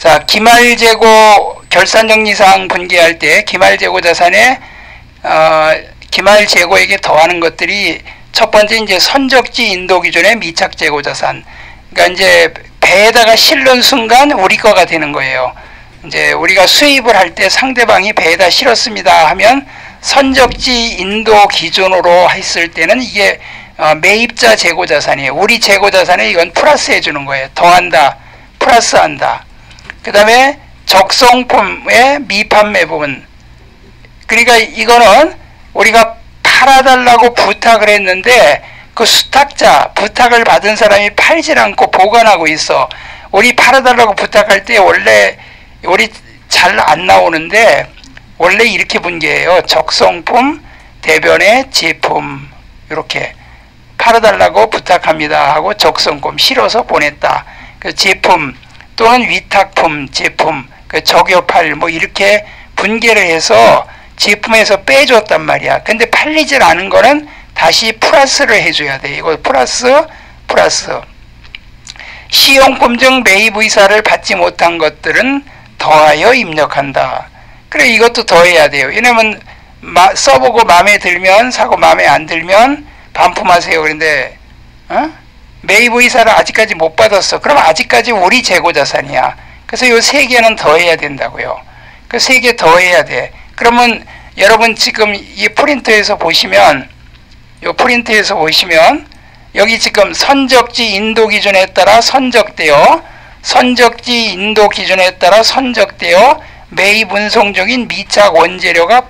자, 기말재고 결산정리사항 분개할 때 기말재고 자산에 기말재고에게 더하는 것들이 첫 번째 이제 선적지 인도 기준의 미착재고 자산. 그러니까 이제 배에다가 실는 순간 우리 거가 되는 거예요. 이제 우리가 수입을 할 때 상대방이 배에다 실었습니다 하면 선적지 인도 기준으로 했을 때는 이게 매입자 재고 자산이에요. 우리 재고 자산에 이건 플러스 해주는 거예요. 더한다, 플러스한다. 그 다음에 적성품의 미판매 부분. 그러니까 이거는 우리가 팔아달라고 부탁을 했는데 그 수탁자, 부탁을 받은 사람이 팔질 않고 보관하고 있어. 우리 팔아달라고 부탁할 때 원래 우리 잘 안 나오는데 원래 이렇게 분개해요. 적성품, 대변의 제품. 이렇게 팔아달라고 부탁합니다 하고 적성품 실어서 보냈다. 그 제품 또는 위탁품, 제품, 그 적여팔 뭐 이렇게 분개를 해서 제품에서 빼줬단 말이야. 근데 팔리질 않은 거는 다시 플러스를 해줘야 돼. 이거 플러스. 시용품 중 매입 의사를 받지 못한 것들은 더하여 입력한다. 그래, 이것도 더해야 돼요. 왜냐면 써보고 마음에 들면 사고 마음에 안 들면 반품하세요. 그런데 매입 의사를 아직까지 못 받았어. 그럼 아직까지 우리 재고 자산이야. 그래서 이 세 개는 더해야 된다고요. 그 세 개 더해야 돼. 그러면 여러분 지금 이 프린터에서 보시면 여기 지금 선적지 인도 기준에 따라 선적되어 선적지 인도 기준에 따라 선적되어 매입 운송 중인 미착 원재료가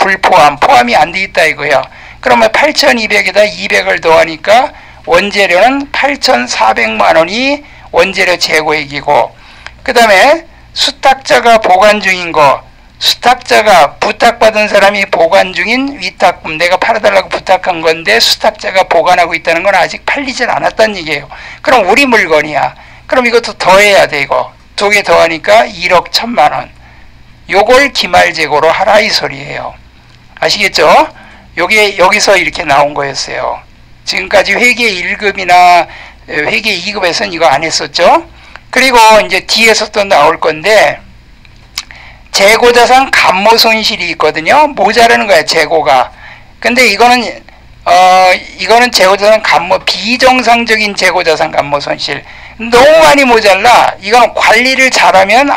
포함이 안 돼 있다 이거야. 그러면 8,200에다 200을 더하니까 원재료는 8,400만 원이 원재료 재고액이고, 그 다음에 수탁자가 보관 중인 거, 수탁자가 부탁받은 사람이 보관 중인 위탁품, 내가 팔아달라고 부탁한 건데 수탁자가 보관하고 있다는 건 아직 팔리질 않았다는 얘기예요. 그럼 우리 물건이야. 그럼 이것도 더해야 돼. 이거 두 개 더하니까 1억 1,000만 원. 요걸 기말재고로 하라 이 소리예요. 아시겠죠? 요게 여기서 이렇게 나온 거였어요. 지금까지 회계 1급이나 회계 2급에서는 이거 안 했었죠. 그리고 이제 뒤에서 또 나올 건데, 재고자산 감모손실이 있거든요. 모자라는 거야, 재고가. 근데 이거는 재고자산 비정상적인 재고자산 감모손실. 너무 많이 모자라. 이건 관리를 잘하면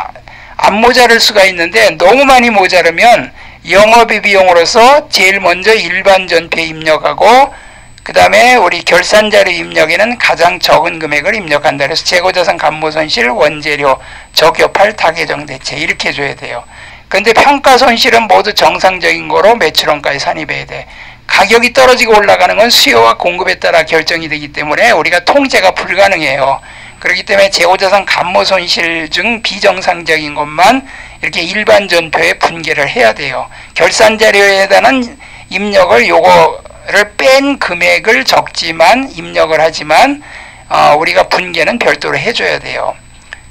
안 모자랄 수가 있는데 너무 많이 모자르면 영업의 비용으로서 제일 먼저 일반 전폐 입력하고, 그 다음에 우리 결산자료 입력에는 가장 적은 금액을 입력한다. 그래서 재고자산 감모손실, 원재료, 적여팔, 다계정대체 이렇게 해줘야 돼요. 그런데 평가손실은 모두 정상적인 거로 매출원가에 산입해야 돼. 가격이 떨어지고 올라가는 건 수요와 공급에 따라 결정이 되기 때문에 우리가 통제가 불가능해요. 그렇기 때문에 재고자산 감모손실 중 비정상적인 것만 이렇게 일반 전표에 분개를 해야 돼요. 결산자료에 대한 입력을 요거를 뺀 금액을 적지만 입력을 하지만 우리가 분개는 별도로 해줘야 돼요.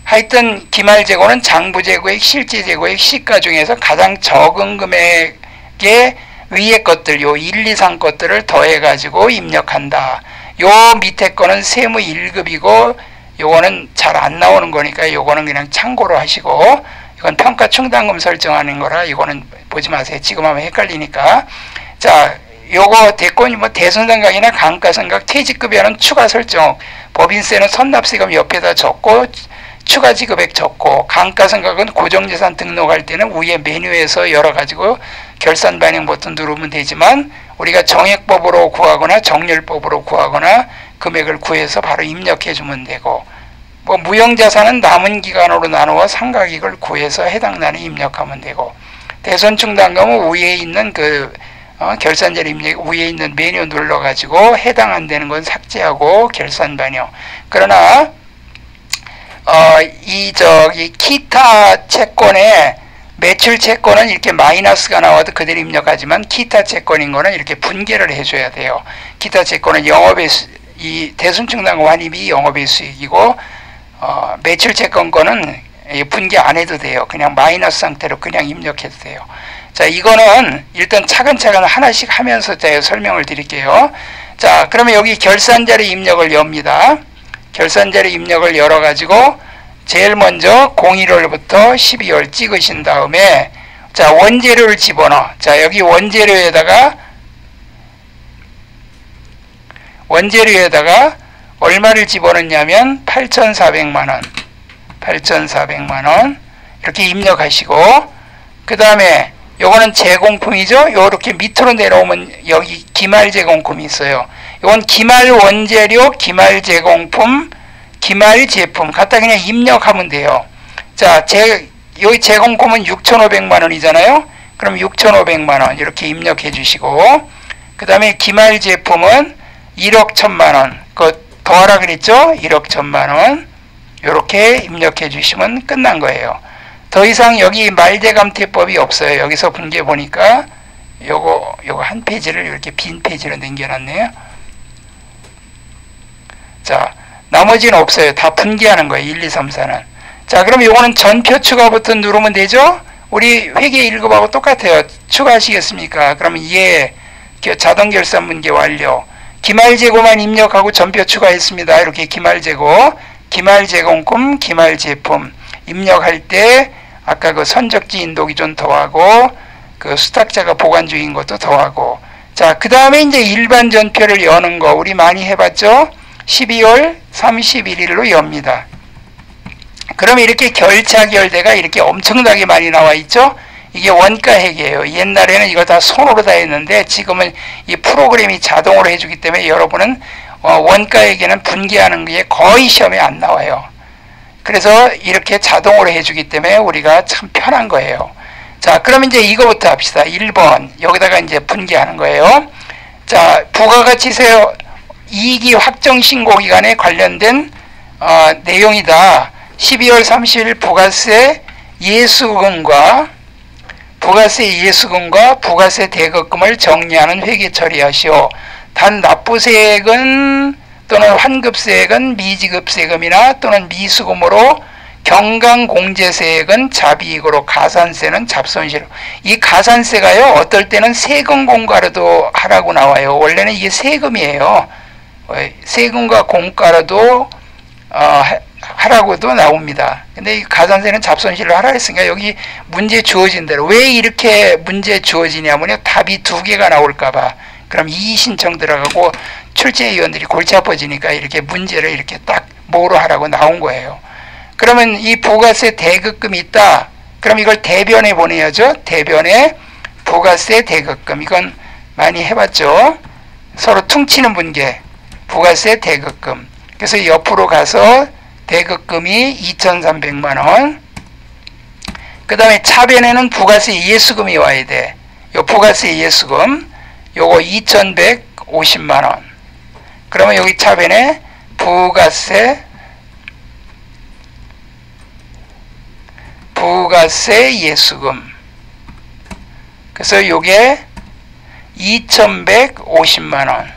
하여튼 기말재고는 장부재고액, 실제재고액, 시가 중에서 가장 적은 금액의 위에 것들, 요 1, 2, 3 것들을 더해가지고 입력한다. 요 밑에 거는 세무 1급이고 요거는 잘 안 나오는 거니까 요거는 그냥 참고로 하시고, 이건 평가 충당금 설정하는 거라 이거는 보지 마세요. 지금 하면 헷갈리니까. 자, 요거 됐고, 뭐 대손상각이나 감가상각, 퇴직급여는 추가 설정, 법인세는 선납세금 옆에다 적고 추가 지급액 적고, 감가상각은 고정재산 등록할 때는 위에 메뉴에서 열어가지고 결산 반영 버튼 누르면 되지만 우리가 정액법으로 구하거나 정렬법으로 구하거나 금액을 구해서 바로 입력해 주면 되고, 뭐 무형자산은 남은 기간으로 나누어 상각익을 구해서 해당 날에 입력하면 되고, 대손충당금은 위에 있는 결산자료 입력 위에 있는 메뉴 눌러가지고 해당 안 되는 건 삭제하고 결산 반영. 그러나 기타 채권에 매출 채권은 이렇게 마이너스가 나와도 그대로 입력하지만 기타 채권인 거는 이렇게 분개를 해줘야 돼요. 기타 채권은 영업의 이 대손충당금 환입이 영업의 수익이고, 매출 채권 거는 분개 안 해도 돼요. 그냥 마이너스 상태로 그냥 입력해도 돼요. 자, 이거는 일단 차근차근 하나씩 하면서 제가 설명을 드릴게요. 자, 그러면 여기 결산자료 입력을 엽니다. 결산자료 입력을 열어가지고 제일 먼저 01월부터 12월 찍으신 다음에 자, 원재료를 집어넣어. 자, 여기 원재료에다가 얼마를 집어넣냐면 8,400만원 8,400만원 이렇게 입력하시고, 그 다음에 요거는 제공품이죠. 요렇게 밑으로 내려오면 여기 기말 제공품이 있어요. 요건 기말 원재료, 기말 제공품, 기말 제품 갖다 그냥 입력하면 돼요. 자, 여기 제공품은 6,500만원이잖아요. 그럼 6,500만원 이렇게 입력해 주시고, 그 다음에 기말 제품은 1억 1,000만원, 그거 더하라 그랬죠? 1억 1,000만원 이렇게 입력해 주시면 끝난 거예요. 더 이상 여기 말대감태법이 없어요. 여기서 분계 보니까 요거 한 페이지를 이렇게 빈 페이지로 남겨놨네요. 자, 나머지는 없어요. 다 분계하는 거예요. 1, 2, 3, 4는. 자, 그럼 요거는 전표 추가 버튼 누르면 되죠? 우리 회계 1급하고 똑같아요. 추가하시겠습니까? 그러면 예, 자동 결산 분계 완료. 기말 재고만 입력하고 전표 추가했습니다. 이렇게 기말 재고, 기말 제공품, 기말 제품 입력할 때 아까 그 선적지 인도기준 더하고 그 수탁자가 보관 중인 것도 더하고, 자, 그 다음에 이제 일반 전표를 여는 거 우리 많이 해봤죠? 12월 31일로 엽니다. 그럼 이렇게 결차결대가 이렇게 엄청나게 많이 나와 있죠? 이게 원가회계예요. 옛날에는 이거 다 손으로 다 했는데 지금은 이 프로그램이 자동으로 해주기 때문에 여러분은 원가회계는 분계하는 게 거의 시험에 안 나와요. 그래서 이렇게 자동으로 해주기 때문에 우리가 참 편한 거예요. 자, 그럼 이제 이거부터 합시다. 1번 여기다가 이제 분계하는 거예요. 자, 부가가치세 이익이 확정신고기간에 관련된 내용이다. 12월 30일 부가세 예수금과 부가세 대급금을 정리하는 회계 처리하시오. 단 납부세액은 또는 환급세액은 미지급세금이나 또는 미수금으로, 경강공제세액은 자비익으로, 가산세는 잡손실로. 이 가산세가요, 어떨 때는 세금 공과로도 하라고 나와요. 원래는 이게 세금이에요. 세금과 공과로도 하라고도 나옵니다. 근데 이 가산세는 잡손실로 하라 했으니까 여기 문제 주어진 대로. 왜 이렇게 문제 주어지냐면요, 답이 두 개가 나올까봐. 그럼 이의 신청 들어가고 출제위원들이 골치 아파지니까 이렇게 문제를 이렇게 딱 뭐로 하라고 나온 거예요. 그러면 이 부가세 대급금이 있다. 그럼 이걸 대변에 보내야죠. 대변에 부가세 대급금. 이건 많이 해봤죠. 서로 퉁치는 분계. 부가세 대급금. 그래서 옆으로 가서 대급금이 2,300만원. 그 다음에 차변에는 부가세 예수금이 와야 돼. 요 부가세 예수금. 요거 2,150만원. 그러면 여기 차변에 부가세 예수금. 그래서 요게 2,150만원.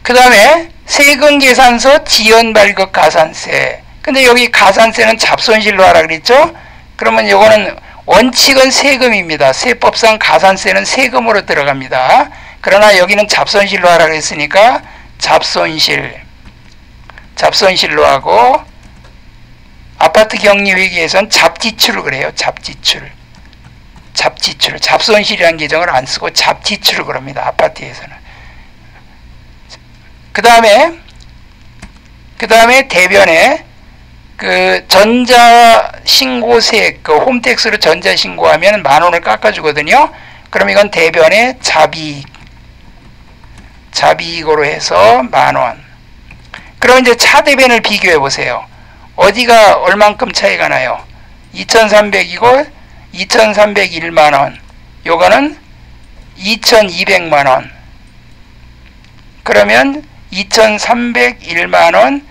그 다음에 세금계산서 지연발급 가산세. 근데 여기 가산세는 잡손실로 하라 그랬죠? 그러면 요거는 원칙은 세금입니다. 세법상 가산세는 세금으로 들어갑니다. 그러나 여기는 잡손실로 하라 그랬으니까 잡손실로 하고, 아파트 격리회계에서는 잡지출을 그래요. 잡지출. 잡손실이라는 계정을 안 쓰고 잡지출을 그럽니다. 아파트에서는. 그 다음에 대변에 그 전자신고세, 그 홈택스로 전자신고하면 10,000원을 깎아주거든요. 그럼 이건 대변에 자비익으로 해서 10,000원. 그럼 이제 차대변을 비교해 보세요. 어디가 얼만큼 차이가 나요? 2,300이고 2,301만원. 요거는 2,200만원. 그러면 2,301만원,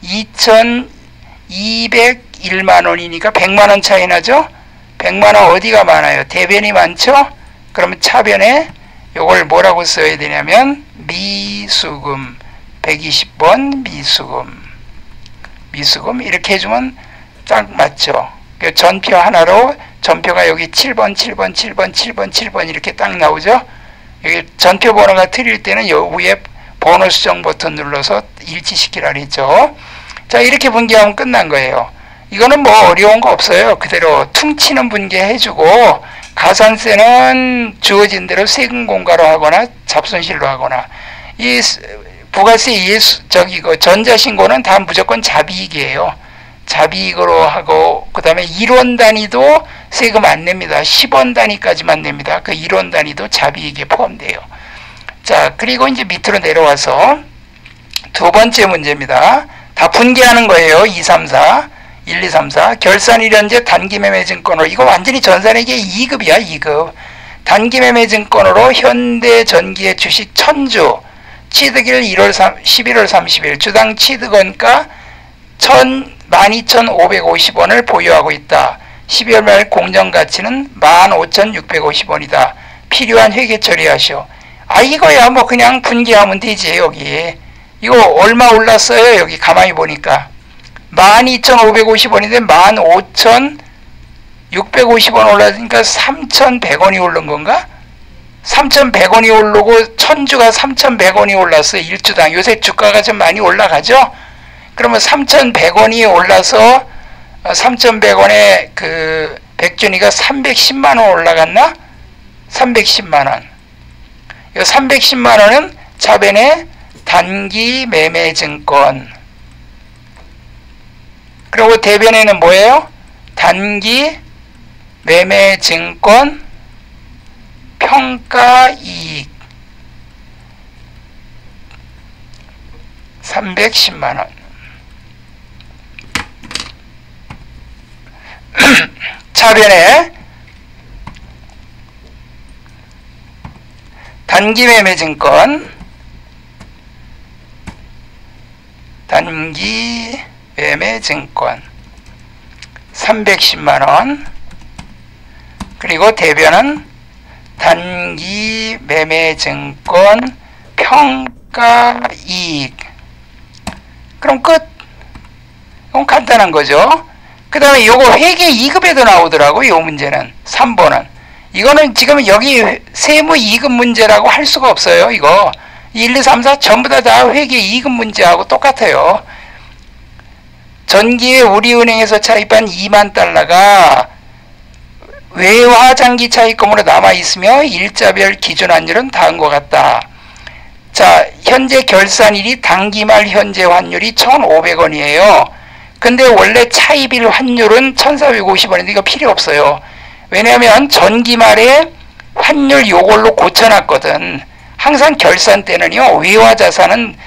2,201만원이니까 100만원 차이 나죠? 100만원 어디가 많아요? 대변이 많죠? 그러면 차변에 요걸 뭐라고 써야 되냐면 미수금, 120번 미수금 이렇게 해주면 딱 맞죠? 전표 하나로 전표가 여기 7번 이렇게 딱 나오죠? 여기 전표 번호가 틀릴 때는 요 위에 번호 수정 버튼 눌러서 일치시키라 그랬죠. 자, 이렇게 분기하면 끝난 거예요. 이거는 뭐 어려운 거 없어요. 그대로 퉁치는 분기해주고, 가산세는 주어진 대로 세금 공과로 하거나 잡손실로 하거나, 이 부가세 전자신고는 다 무조건 잡이익이에요. 잡이익으로 하고, 그 다음에 1원 단위도 세금 안 냅니다. 10원 단위까지만 냅니다. 그 1원 단위도 잡이익에 포함돼요. 자, 그리고 이제 밑으로 내려와서 두 번째 문제입니다. 다 분기하는 거예요. 2, 3, 4. 1, 2, 3, 4. 결산일현재 단기매매증권으로, 이거 완전히 전산회계 2급이야, 2급. 단기매매증권으로 현대전기의 주식 1000주, 취득일 11월 30일, 주당 취득원가 12,550원을 보유하고 있다. 12월 말 공정가치는 15,650원이다. 필요한 회계 처리하시오. 아, 이거야 뭐 그냥 분기하면 되지. 여기 이거 얼마 올랐어요? 여기 가만히 보니까 12,550원인데 15,650원 올랐으니까 3,100원이 오른 건가? 3,100원이 오르고 1000주가 3,100원이 올랐어요. 1주당. 요새 주가가 좀 많이 올라가죠? 그러면 3,100원이 올라서 3,100원에 그 100주니까 310만원 올라갔나? 310만원. 이 310만원은 차변의 단기 매매 증권. 그리고 대변에는 뭐예요? 단기 매매 증권 평가 이익 310만원. 차변에 단기 매매 증권 단기 매매 증권 310만원. 그리고 대변은 단기 매매 증권 평가 이익. 그럼 끝. 이건 간단한 거죠. 그 다음에 요거 회계 2급에도 나오더라고요. 요 문제는 3번은 이거는 지금 여기 세무 2급 문제라고 할 수가 없어요. 이거 1, 2, 3, 4 전부 다 회계 2급 문제하고 똑같아요. 전기에 우리은행에서 차입한 2만 달러가 외화장기 차입금으로 남아있으며 일자별 기준 환율은 다음과 같다. 자, 현재 결산일이 당기말 현재 환율이 1,500원이에요. 근데 원래 차입일 환율은 1,450원인데 이거 필요 없어요. 왜냐하면 전기말에 환율 요걸로 고쳐놨거든. 항상 결산 때는요, 외화자산은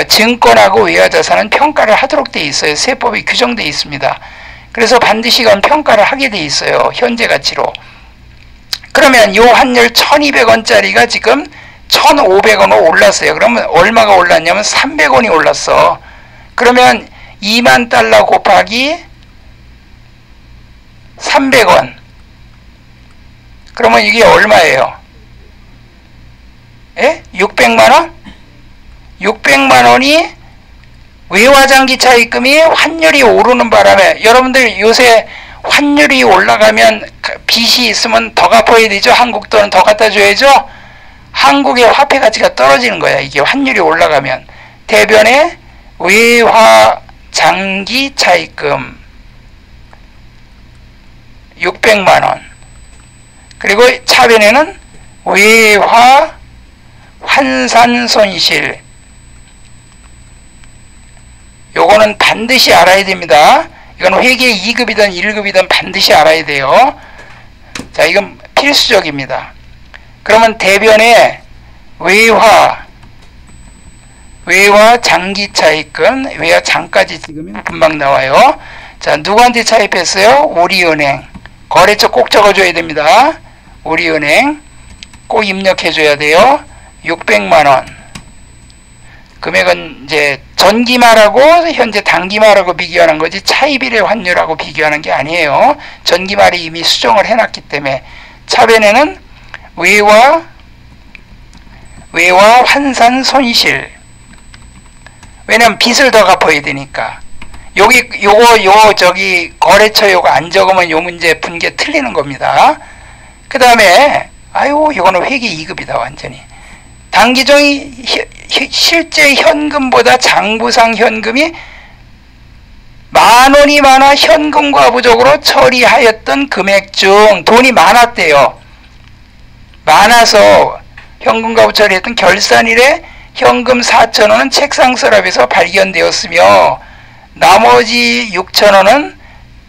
증권하고 외화자산은 평가를 하도록 돼 있어요. 세법이 규정돼 있습니다. 그래서 반드시 그건 평가를 하게 돼 있어요. 현재 가치로. 그러면 요 환율 1,200원짜리가 지금 1,500원으로 올랐어요. 그러면 얼마가 올랐냐면 300원이 올랐어. 그러면 2만 달러 곱하기 300원. 그러면 이게 얼마예요? 예? 600만원? 600만원이 외화장기 차입금이 환율이 오르는 바람에, 여러분들 요새 환율이 올라가면 빚이 있으면 더 갚아야 되죠. 한국 돈은 더 갖다 줘야죠. 한국의 화폐 가치가 떨어지는 거야. 이게 환율이 올라가면. 대변에 외화장기 차입금 600만원. 그리고 차변에는 외화 환산 손실. 요거는 반드시 알아야 됩니다. 이건 회계 2급이든 1급이든 반드시 알아야 돼요. 자, 이건 필수적입니다. 그러면 대변에 외화 장기 차입금, 외화 장까지 찍으면 금방 나와요. 자, 누구한테 차입했어요? 우리은행. 거래처 꼭 적어줘야 됩니다. 우리은행 꼭 입력해줘야 돼요. 600만원. 금액은 이제 전기말하고 현재 단기말하고 비교하는 거지 차입일의 환율하고 비교하는 게 아니에요. 전기말이 이미 수정을 해놨기 때문에. 차변에는 외화 환산 손실. 왜냐면 빚을 더 갚아야 되니까. 저기 거래처 요거 안 적으면 요 문제 분계 틀리는 겁니다. 그 다음에 이거는 회계 2급이다 완전히. 단기종이 실제 현금보다 장부상 현금이 10,000원이 많아 현금과부적으로 처리하였던 금액 중 돈이 많았대요. 많아서 현금과부 처리했던 결산일에 현금 4,000원은 책상 서랍에서 발견되었으며 나머지 6,000원은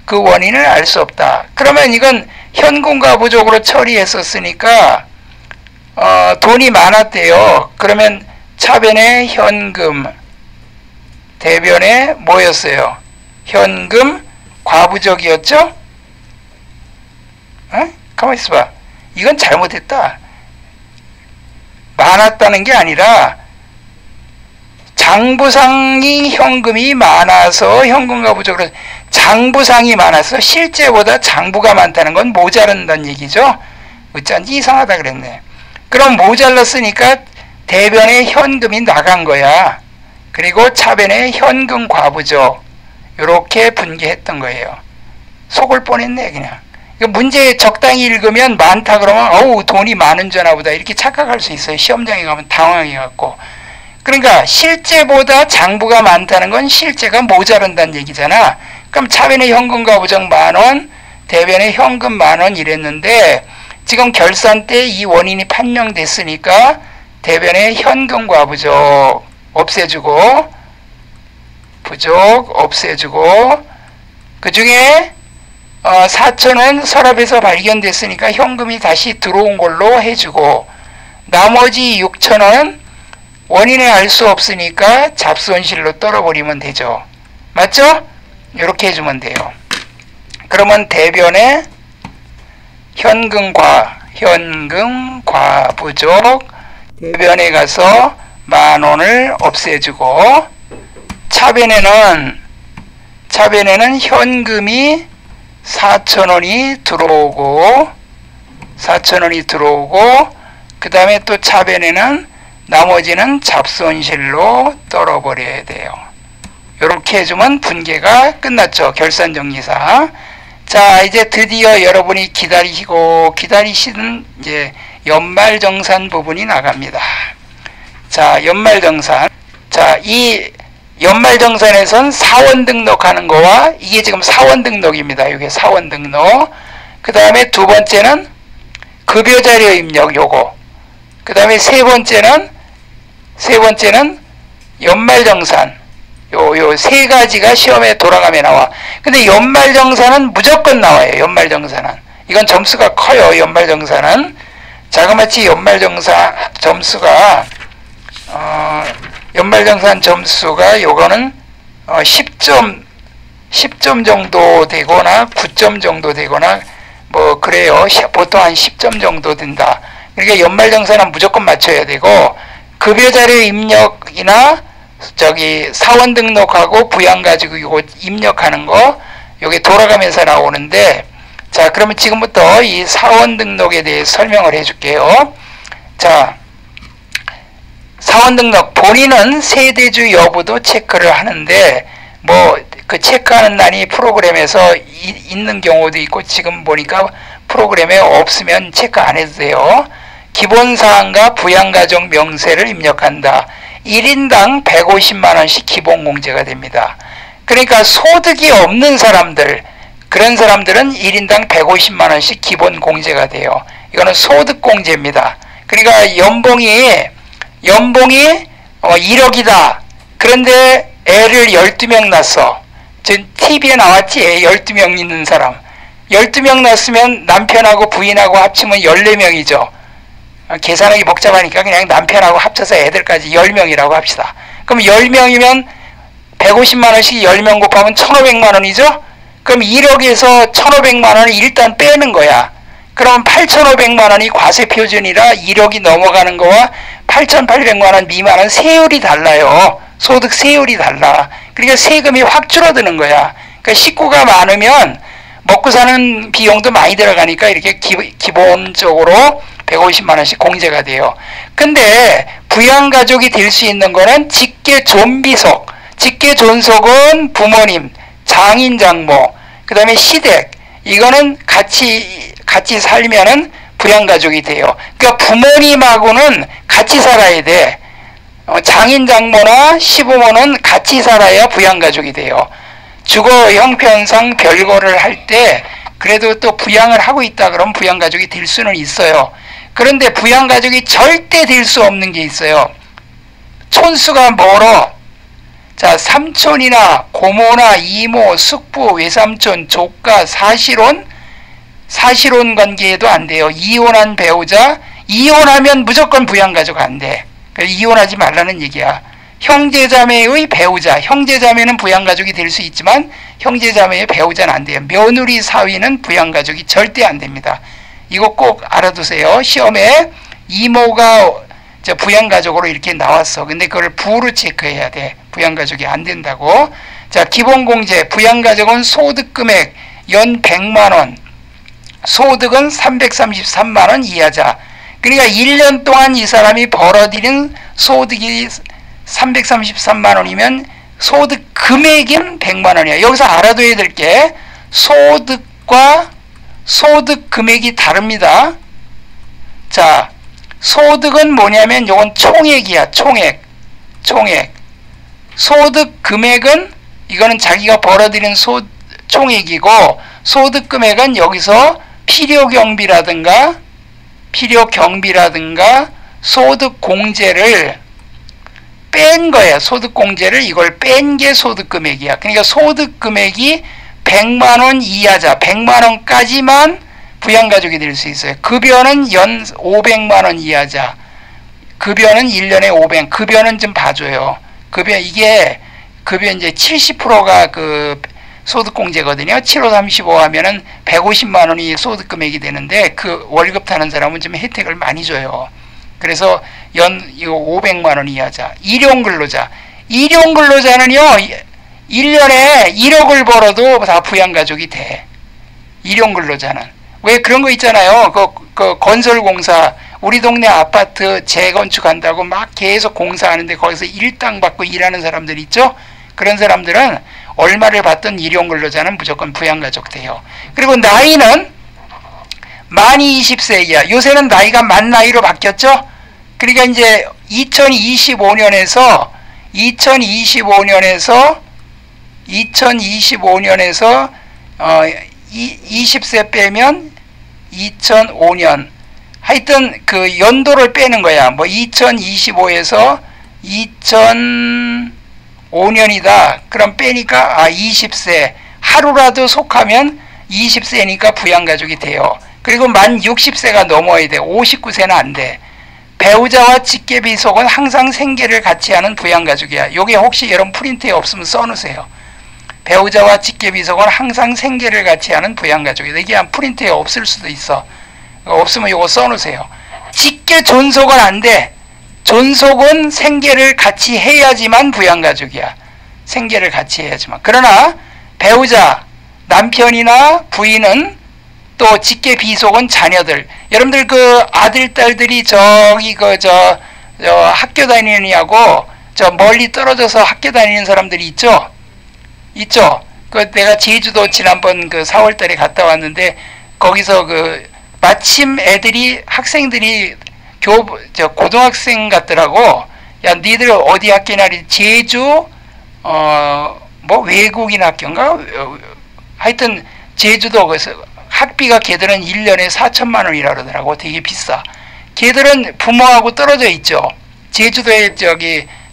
그 원인을 알 수 없다. 그러면 이건 현금과부적으로 처리했었으니까 돈이 많았대요. 그러면 차변에 현금, 대변에 뭐였어요? 현금 과부적이었죠? 가만히 있어봐. 이건 잘못했다. 많았다는 게 아니라 장부상이 현금이 많아서 현금과 부적으로 장부상이 많아서 실제보다 장부가 많다는 건 모자란다는 얘기죠. 어쩐지 이상하다 그랬네. 그럼 모자랐으니까 대변에 현금이 나간 거야. 그리고 차변에 현금 과부적 이렇게 분개했던 거예요. 속을 뻔했네 그냥. 문제 적당히 읽으면 많다 그러면 어우 돈이 많은 줄 아나 보다 이렇게 착각할 수 있어요. 시험장에 가면 당황해갖고. 그러니까 실제보다 장부가 많다는 건 실제가 모자란다는 얘기잖아. 그럼 차변에 현금 과부적 10,000원, 대변에 현금 10,000원 이랬는데 지금 결산 때 이 원인이 판명됐으니까 대변에 현금 과부적 없애주고 부족 없애주고 그 중에 4,000원 서랍에서 발견됐으니까 현금이 다시 들어온 걸로 해주고 나머지 6,000원 원인을 알 수 없으니까 잡손실로 떨어버리면 되죠. 맞죠? 이렇게 해주면 돼요. 그러면 대변에 현금 과부족 대변에 가서 10,000원을 없애주고 차변에는 현금이 4,000원이 들어오고 그 다음에 또 차변에는 나머지는 잡손실로 떨어버려야 돼요. 이렇게 해주면 분개가 끝났죠. 결산정리사. 자, 이제 드디어 여러분이 기다리시는 이제 연말정산 부분이 나갑니다. 자, 연말정산. 자, 이 연말정산에선 사원 등록하는 거와 이게 지금 사원 등록입니다. 이게 사원 등록. 그 다음에 두 번째는 급여자료 입력 요거. 그 다음에 세 번째는 연말정산. 요 세 가지가 시험에 돌아가면 나와. 근데 연말정산은 무조건 나와요. 연말정산은. 이건 점수가 커요. 연말정산은. 자그마치 연말정산 점수가 연말정산 점수가 요거는 10점 정도 되거나 9점 정도 되거나 뭐 그래요. 보통 한 10점 정도 된다. 그러니까 연말정산은 무조건 맞춰야 되고 급여자료 입력이나 사원 등록하고 부양 가지고 이거 입력하는 거 요게 돌아가면서 나오는데 자 그러면 지금부터 이 사원 등록에 대해 설명을 해줄게요. 자 사원 등록 본인은 세대주 여부도 체크를 하는데 뭐 그 체크하는 난이 프로그램에서 있는 경우도 있고 지금 보니까 프로그램에 없으면 체크 안 해도 돼요. 기본사항과 부양가족 명세를 입력한다. 1인당 150만원씩 기본공제가 됩니다. 그러니까 소득이 없는 사람들 그런 사람들은 1인당 150만원씩 기본공제가 돼요. 이거는 소득공제입니다. 그러니까 연봉이 1억이다. 그런데 애를 12명 낳았어. 지금 TV에 나왔지? 애 12명 있는 사람. 12명 낳았으면 남편하고 부인하고 합치면 14명이죠. 계산하기 복잡하니까 그냥 남편하고 합쳐서 애들까지 10명이라고 합시다. 그럼 10명이면 150만원씩 10명 곱하면 1,500만원이죠? 그럼 1억에서 1,500만원을 일단 빼는 거야. 그럼 8,500만원이 과세표준이라 1억이 넘어가는 거와 8,800만원 미만은 세율이 달라요. 소득 세율이 달라. 그러니까 세금이 확 줄어드는 거야. 그러니까 식구가 많으면 먹고 사는 비용도 많이 들어가니까 이렇게 기본적으로 150만원씩 공제가 돼요. 근데 부양가족이 될 수 있는 거는 직계존비속. 직계존속은 부모님, 장인, 장모, 그 다음에 시댁. 이거는 같이 살면은 부양가족이 돼요. 그러니까 부모님하고는 같이 살아야 돼. 장인, 장모나 시부모는 같이 살아야 부양가족이 돼요. 주거 형편상 별거를 할 때 그래도 또 부양을 하고 있다 그러면 부양가족이 될 수는 있어요. 그런데 부양가족이 절대 될 수 없는 게 있어요. 촌수가 멀어. 자, 삼촌이나 고모나 이모, 숙부, 외삼촌, 조카, 사실혼 관계에도 안 돼요. 이혼한 배우자, 이혼하면 무조건 부양가족 안 돼. 그래서 이혼하지 말라는 얘기야. 형제자매의 배우자, 형제자매는 부양가족이 될 수 있지만 형제자매의 배우자는 안 돼요. 며느리 사위는 부양가족이 절대 안 됩니다. 이거 꼭 알아두세요. 시험에 이모가 부양가족으로 이렇게 나왔어. 근데 그걸 부로 체크해야 돼. 부양가족이 안 된다고. 자, 기본공제. 부양가족은 소득금액 연 100만원, 소득은 333만원 이하자. 그러니까 1년 동안 이 사람이 벌어들인 소득이 333만원이면 소득 금액은 100만원이야. 여기서 알아둬야 될 게 소득과 소득 금액이 다릅니다. 자, 소득은 뭐냐면 이건 총액이야. 총액. 소득 금액은 이거는 자기가 벌어들인 총액이고, 소득 금액은 여기서 필요경비라든가 소득 공제를 뺀 거야. 소득 공제를 이걸 뺀 게 소득 금액이야. 그러니까 소득 금액이 100만원 이하자. 100만원까지만 부양가족이 될 수 있어요. 급여는 연 500만원 이하자. 급여는 1년에 500. 급여는 좀 봐줘요. 급여 이제 70%가 그 소득공제거든요. 7호 35 하면은 150만원이 소득금액이 되는데 그 월급 타는 사람은 좀 혜택을 많이 줘요. 그래서 연 이거 500만원 이하자. 일용근로자. 일용근로자는요, 1년에 1억을 벌어도 다 부양가족이 돼. 일용근로자는. 왜 그런 거 있잖아요. 그 건설공사, 우리 동네 아파트 재건축한다고 막 계속 공사하는데 거기서 일당 받고 일하는 사람들 있죠? 그런 사람들은 얼마를 받든 일용근로자는 무조건 부양가족 돼요. 그리고 나이는 만 20세 이하. 요새는 나이가 만 나이로 바뀌었죠? 그러니까 이제 2025년에서 20세 빼면 2005년. 하여튼 그 연도를 빼는 거야. 뭐 2025에서 2005년이다. 그럼 빼니까 20세. 하루라도 속하면 20세니까 부양가족이 돼요. 그리고 만 60세가 넘어야 돼. 59세는 안 돼. 배우자와 직계비속은 항상 생계를 같이 하는 부양가족이야. 요게 혹시 여러분 프린트에 없으면 써놓으세요. 배우자와 직계비속은 항상 생계를 같이 하는 부양가족이다. 이게 한 프린트에 없을 수도 있어. 없으면 요거 써놓으세요. 직계 존속은 안 돼. 존속은 생계를 같이 해야지만 부양가족이야. 생계를 같이 해야지만. 그러나 배우자, 남편이나 부인은 또 직계 비속은 자녀들. 여러분들 그 아들, 딸들이 저기 학교 다니느냐고 저 멀리 떨어져서 학교 다니는 사람들이 있죠? 있죠? 그 내가 제주도 지난번 그 4월 달에 갔다 왔는데 거기서 그 마침 학생들이 고등학생 같더라고. 야, 니들 어디 학교냐? 제주, 뭐 외국인 학교인가? 하여튼 제주도 거기서 학비가 걔들은 1년에 4천만 원이라 그러더라고. 되게 비싸. 걔들은 부모하고 떨어져 있죠. 제주도에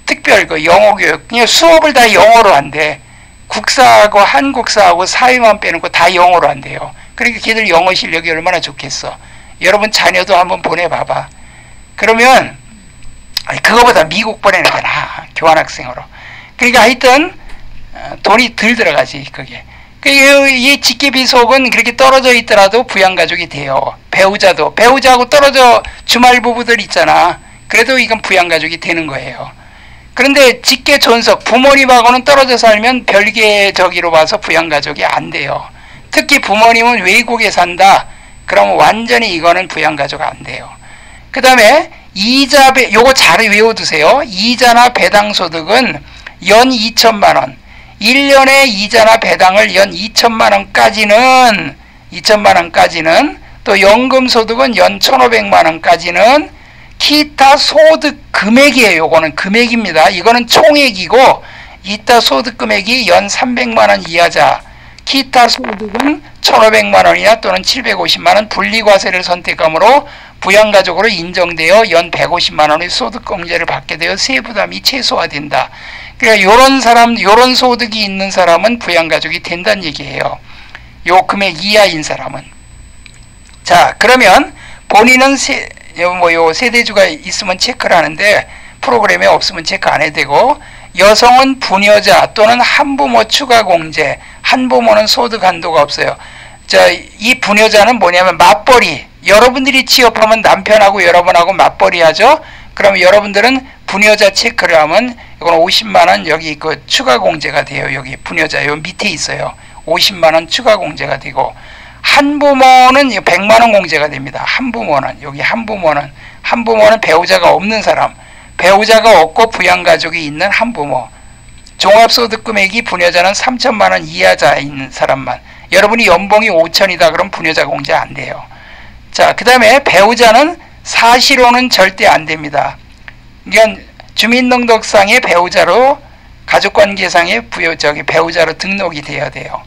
특별 그 영어 교육, 그냥 수업을 다 영어로 한대. 국사하고 한국사하고 사회만 빼놓고 다 영어로 한대요. 그러니까 걔들 영어 실력이 얼마나 좋겠어. 여러분 자녀도 한번 보내봐봐. 그러면 그거보다 미국 보내는 게 나아. 교환학생으로. 그러니까 하여튼 돈이 덜 들어가지 그게. 이 직계비속은 그렇게 떨어져 있더라도 부양가족이 돼요. 배우자하고 떨어져 주말 부부들 있잖아. 그래도 이건 부양가족이 되는 거예요. 그런데 직계존속, 부모님하고는 떨어져 살면 별개 저기로 봐서 부양가족이 안 돼요. 특히 부모님은 외국에 산다. 그러면 완전히 이거는 부양가족 안 돼요. 그 다음에 이자, 요거 잘 외워두세요. 이자나 배당소득은 연 2천만 원. 1년에 이자나 배당을 연 2천만 원까지는 또 연금소득은 연 1,500만 원까지는 기타 소득 금액이에요. 요거는 금액입니다. 이거는 총액이고 이따 소득 금액이 연 300만원 이하자, 기타 소득은 1,500만원이나 또는 750만원 분리과세를 선택하므로 부양가족으로 인정되어 연 150만원의 소득공제를 받게 되어 세부담이 최소화된다. 그러니까 요런 사람, 요런 소득이 있는 사람은 부양가족이 된다는 얘기예요. 요 금액 이하인 사람은. 자, 그러면 본인은 요 세대주가 있으면 체크를 하는데 프로그램에 없으면 체크 안 해도 되고, 여성은 부녀자 또는 한부모 추가공제, 한부모는 소득 한도가 없어요. 자, 이 부녀자는 뭐냐면 맞벌이. 여러분들이 취업하면 남편하고 여러분하고 맞벌이 하죠. 그럼 여러분들은 부녀자 체크를 하면 이건 50만원 여기 그 추가공제가 돼요. 여기 부녀자 요 밑에 있어요. 50만원 추가공제가 되고, 한부모는 100만원 공제가 됩니다. 한부모는, 여기 한부모는 배우자가 없는 사람, 배우자가 없고 부양가족이 있는 한부모. 종합소득금액이 부녀자는 3천만원 이하자인 사람만. 여러분이 연봉이 5천이다 그럼 부녀자 공제 안 돼요. 자, 그 다음에 배우자는 사실혼은 절대 안 됩니다. 그러니까 주민등록상의 배우자로, 가족관계상의 배우자로 등록이 돼야 돼요.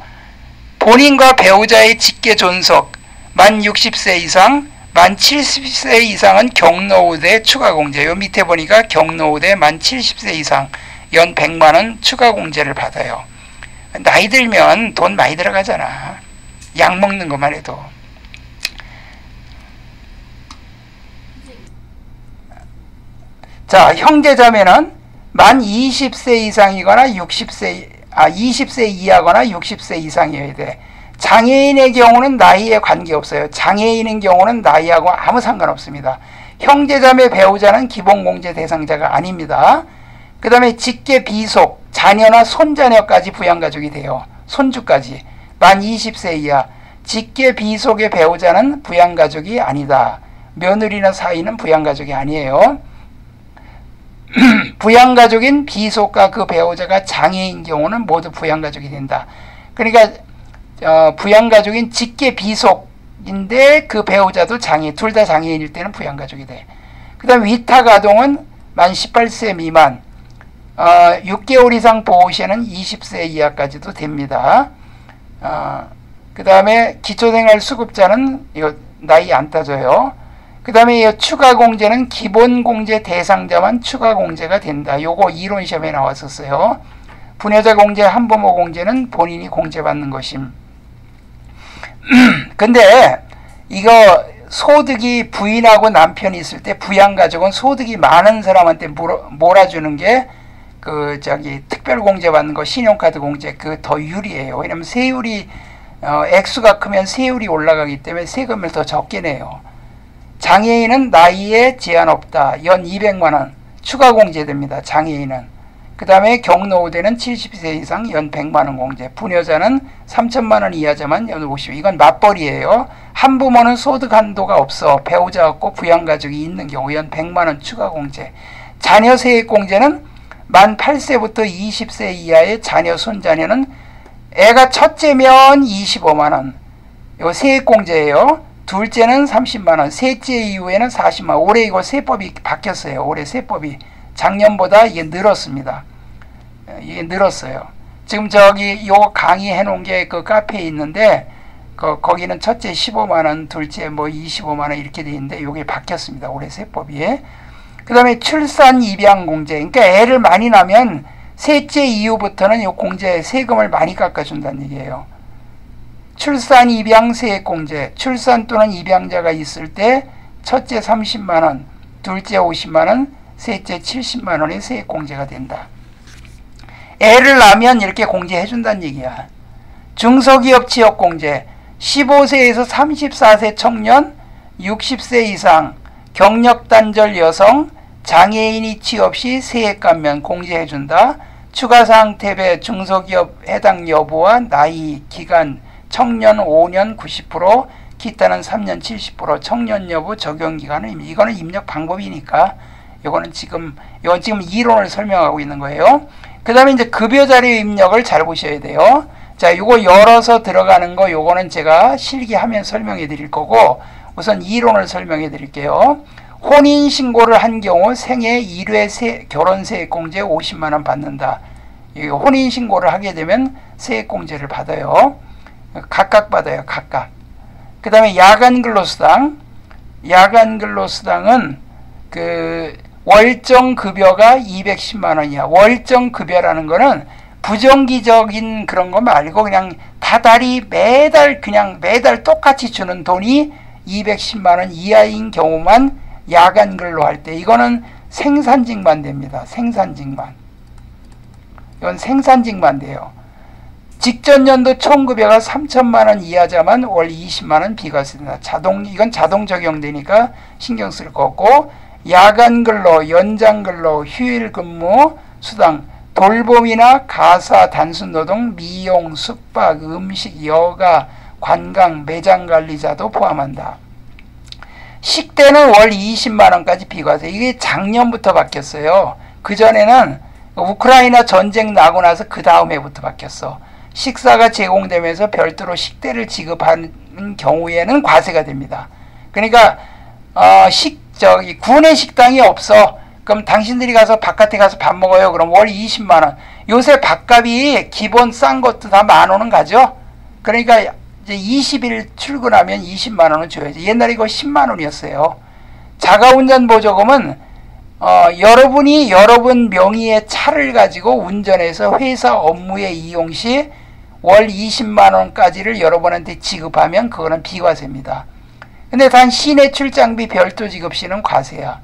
본인과 배우자의 직계 존속, 만 60세 이상, 만 70세 이상은 경로우대 추가공제. 요 밑에 보니까 경로우대 만 70세 이상 연 100만원 추가공제를 받아요. 나이 들면 돈 많이 들어가잖아. 약 먹는 것만 해도. 자, 형제자매는 만 20세 이상이거나 20세 이하거나 60세 이상이어야 돼. 장애인의 경우는 나이에 관계없어요. 장애인의 경우는 나이하고 아무 상관없습니다. 형제자매 배우자는 기본공제 대상자가 아닙니다. 그 다음에 직계 비속, 자녀나 손자녀까지 부양가족이 돼요. 손주까지. 만 20세 이하. 직계 비속의 배우자는 부양가족이 아니다. 며느리나 사위는 부양가족이 아니에요. 부양가족인 비속과 그 배우자가 장애인 경우는 모두 부양가족이 된다. 그러니까 부양가족인 직계 비속인데 그 배우자도 둘 다 장애인일 때는 부양가족이 돼. 그 다음 위탁아동은 만 18세 미만, 6개월 이상 보호시에는 20세 이하까지도 됩니다. 그 다음에 기초생활수급자는 이거 나이 안 따져요. 그 다음에 추가공제는 기본공제 대상자만 추가공제가 된다. 요거 이론시험에 나왔었어요. 부녀자 공제, 한부모 공제는 본인이 공제받는 것임. 근데 이거 소득이 부인하고 남편이 있을 때 부양가족은 소득이 많은 사람한테 몰아주는 게 특별공제 받는 거, 신용카드 공제 더 유리해요. 왜냐면 세율이 액수가 크면 세율이 올라가기 때문에 세금을 더 적게 내요. 장애인은 나이에 제한 없다. 연 200만원 추가 공제됩니다. 장애인은. 그 다음에 경로우대는 70세 이상 연 100만원 공제. 부녀자는 3천만원 이하자만 연 50. 이건 맞벌이에요. 한부모는 소득 한도가 없어. 배우자 없고 부양가족이 있는 경우 연 100만원 추가 공제. 자녀 세액 공제는 만 8세부터 20세 이하의 자녀 손자녀는 애가 첫째면 25만원. 이거 세액 공제예요. 둘째는 30만원, 셋째 이후에는 40만원. 올해 이거 세법이 바뀌었어요. 올해 세법이. 작년보다 이게 늘었습니다. 이게 늘었어요. 지금 요 강의해 놓은 게 그 카페에 있는데, 거기는 첫째 15만원, 둘째 25만원 이렇게 돼 있는데, 요게 바뀌었습니다. 올해 세법이. 그 다음에 출산 입양 공제. 그러니까 애를 많이 낳으면 셋째 이후부터는 요 공제 세금을 많이 깎아준다는 얘기예요. 출산 입양 세액 공제. 출산 또는 입양자가 있을 때 첫째 30만원, 둘째 50만원, 셋째 70만원의 세액 공제가 된다. 애를 낳으면 이렇게 공제해 준다는 얘기야. 중소기업 취업 공제. 15세에서 34세 청년, 60세 이상, 경력 단절 여성, 장애인이 취업 시 세액 감면 공제해 준다. 추가사항 탭에 중소기업 해당 여부와 나이, 기간, 청년 5년 90%, 기타는 3년 70%, 청년 여부 적용 기간은 이거는 입력 방법이니까 이건 지금 이론을 설명하고 있는 거예요. 그 다음에 이제 급여 자료 입력을 잘 보셔야 돼요. 자, 요거 열어서 들어가는 거 요거는 제가 실기하면 설명해 드릴 거고, 우선 이론을 설명해 드릴게요. 혼인신고를 한 경우 생애 1회 결혼세액 공제 50만원 받는다. 혼인신고를 하게 되면 세액공제를 받아요. 각각 받아요. 각각. 그 다음에 야간근로수당. 야간근로수당은 그 월정급여가 210만원이야. 월정급여라는 거는 부정기적인 그런 거 말고 그냥 다달이 매달 똑같이 주는 돈이 210만원 이하인 경우만 야간근로 할 때, 이거는 생산직만 됩니다. 생산직만. 이건 생산직만 돼요. 직전 연도 총급여가 3천만원 이하자만 월 20만원 비과세입니다. 이건 자동 적용되니까 신경 쓸 거 없고, 야간근로, 연장근로, 휴일근무, 수당, 돌봄이나 가사, 단순노동, 미용, 숙박, 음식, 여가, 관광, 매장관리자도 포함한다. 식대는 월 20만원까지 비과세. 이게 작년부터 바뀌었어요. 그전에는 우크라이나 전쟁 나고 나서 그 다음 해부터 바뀌었어. 식사가 제공되면서 별도로 식대를 지급하는 경우에는 과세가 됩니다. 그러니까 군내 식당이 없어. 그럼 당신들이 가서 바깥에 가서 밥 먹어요. 그럼 월 20만원. 요새 밥값이 기본 싼 것도 다 10,000원은 가죠. 그러니까 이제 20일 출근하면 20만원은 줘야지. 옛날에 이거 10만원이었어요. 자가운전 보조금은 여러분이 여러분 명의의 차를 가지고 운전해서 회사 업무에 이용 시 월 20만원까지를 여러분한테 지급하면 그거는 비과세입니다. 근데 단 시내 출장비 별도 지급 시는 과세야.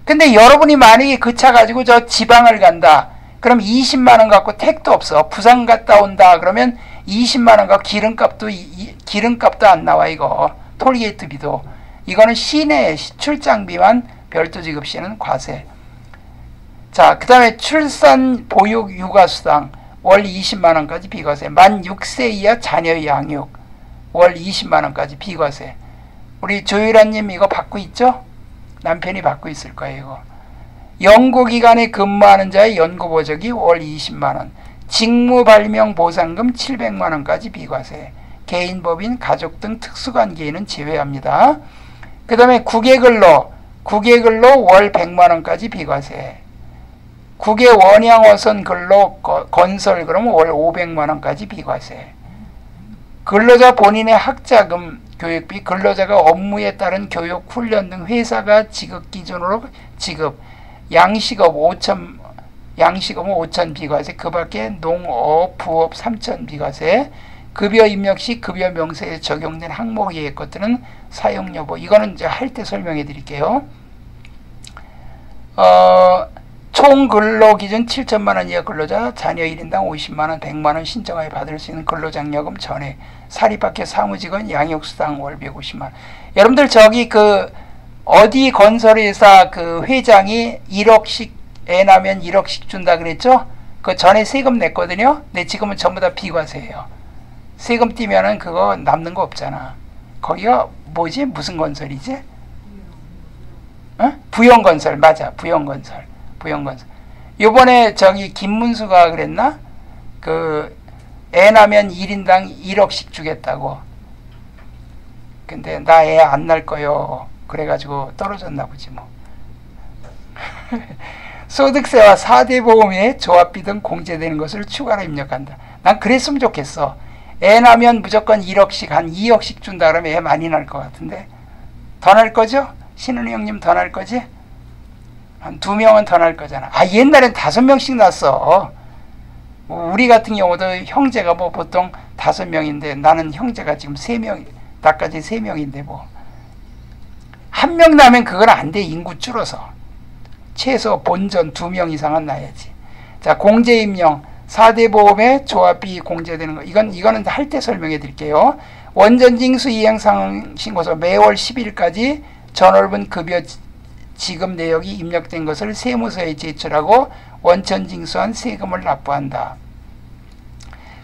근데 여러분이 만약에 그 차 가지고 저 지방을 간다. 그럼 20만원 갖고 택도 없어. 부산 갔다 온다. 그러면 20만원 갖고 기름값도 안 나와. 이거 톨게이트비도. 이거는 시내 출장비만 별도 지급 시는 과세. 자, 그 다음에 출산 보육 육아수당 월 20만원까지 비과세. 만 6세 이하 자녀 양육 월 20만원까지 비과세. 우리 조유라님 이거 받고 있죠? 남편이 받고 있을 거예요. 이거. 연구기관에 근무하는 자의 연구보조기 월 20만원. 직무발명보상금 700만원까지 비과세. 개인법인 가족 등 특수관계인은 제외합니다. 그 다음에 국외근로 월 100만원까지 비과세. 국외 원양어선 근로 건설 그러면 월 500만원까지 비과세. 근로자 본인의 학자금 교육비, 근로자가 업무에 따른 교육, 훈련 등 회사가 지급 기준으로 지급, 양식업은 5천 비과세, 그 밖에 농업, 부업 3천 비과세, 급여 입력 시 급여 명세에 적용된 항목 외의 것들은 사용 여부. 이거는 이제 할 때 설명해 드릴게요. 총 근로기준 7천만원 이하 근로자, 자녀 1인당 50만원, 100만원 신청하여 받을 수 있는 근로장려금 전액, 사립학교 사무직원 양육수당 월 150만원. 여러분들 저기 어디 건설회사 그 회장이 1억씩 애 나면 1억씩 준다 그랬죠? 그 전에 세금 냈거든요. 근데 지금은 전부 다 비과세예요. 세금 떼면은 그거 남는 거 없잖아. 거기가 뭐지? 무슨 건설이지? 부영건설. 맞아. 부영건설. 요번에 저기 김문수가 그랬나? 애 나면 1인당 1억씩 주겠다고. 근데 나 애 안 날 거요. 그래가지고 떨어졌나 보지 뭐. 소득세와 4대 보험에 조합비 등 공제되는 것을 추가로 입력한다. 난 그랬으면 좋겠어. 애 나면 무조건 1억씩 한 2억씩 준다 그러면 애 많이 날 것 같은데. 더 날 거죠? 신은희 형님 더 날 거지? 한 2명은 더 날 거잖아. 옛날엔 5명씩 났어. 우리 같은 경우도 형제가 뭐 보통 5명인데 나는 형제가 지금 3명, 나까지 3명인데 뭐. 1명 나면 그건 안 돼. 인구 줄어서. 최소 본전 2명 이상은 나야지. 자, 공제임령 4대 보험에 조합비 공제되는 거. 이거는 할 때 설명해 드릴게요. 원전징수 이행상황 신고서 매월 10일까지 전월분 급여 지급 내역이 입력된 것을 세무서에 제출하고 원천징수한 세금을 납부한다.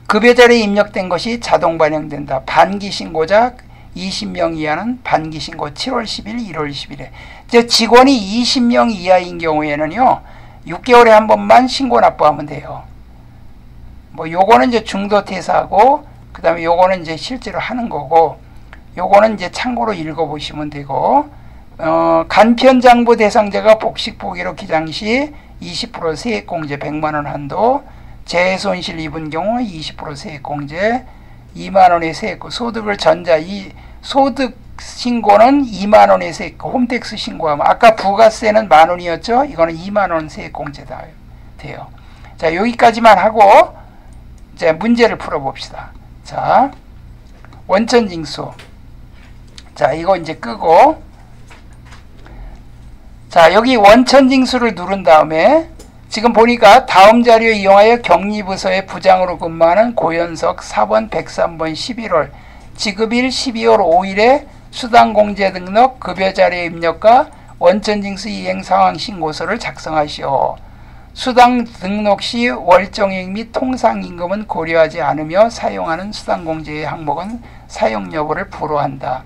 급여자료에 입력된 것이 자동 반영된다. 반기신고자 20명 이하는 반기신고 7월 10일, 1월 10일에. 직원이 20명 이하인 경우에는요, 6개월에 한 번만 신고 납부하면 돼요. 뭐 요거는 이제 중도 퇴사하고, 그 다음에 요거는 이제 실제로 하는 거고, 요거는 이제 참고로 읽어보시면 되고, 간편장부 대상자가 복식보기로 기장 시 20% 세액공제 100만원 한도, 재해손실 입은 경우 20% 세액공제, 2만원의 세액, 소득을 전자, 이 소득 신고는 2만원의 세액, 홈택스 신고하면, 아까 부가세는 만원이었죠? 이거는 2만원 세액공제 돼요. 자, 여기까지만 하고, 이제 문제를 풀어봅시다. 자, 원천징수. 자, 이거 이제 끄고, 자, 여기 원천징수를 누른 다음에, 지금 보니까 다음 자료 이용하여 격리부서의 부장으로 근무하는 고현석 4번 103번 11월 지급일 12월 5일에 수당공제 등록 급여자료 입력과 원천징수 이행 상황 신고서를 작성하시오. 수당 등록 시 월정액 및 통상임금은 고려하지 않으며 사용하는 수당공제의 항목은 사용 여부를 불허한다.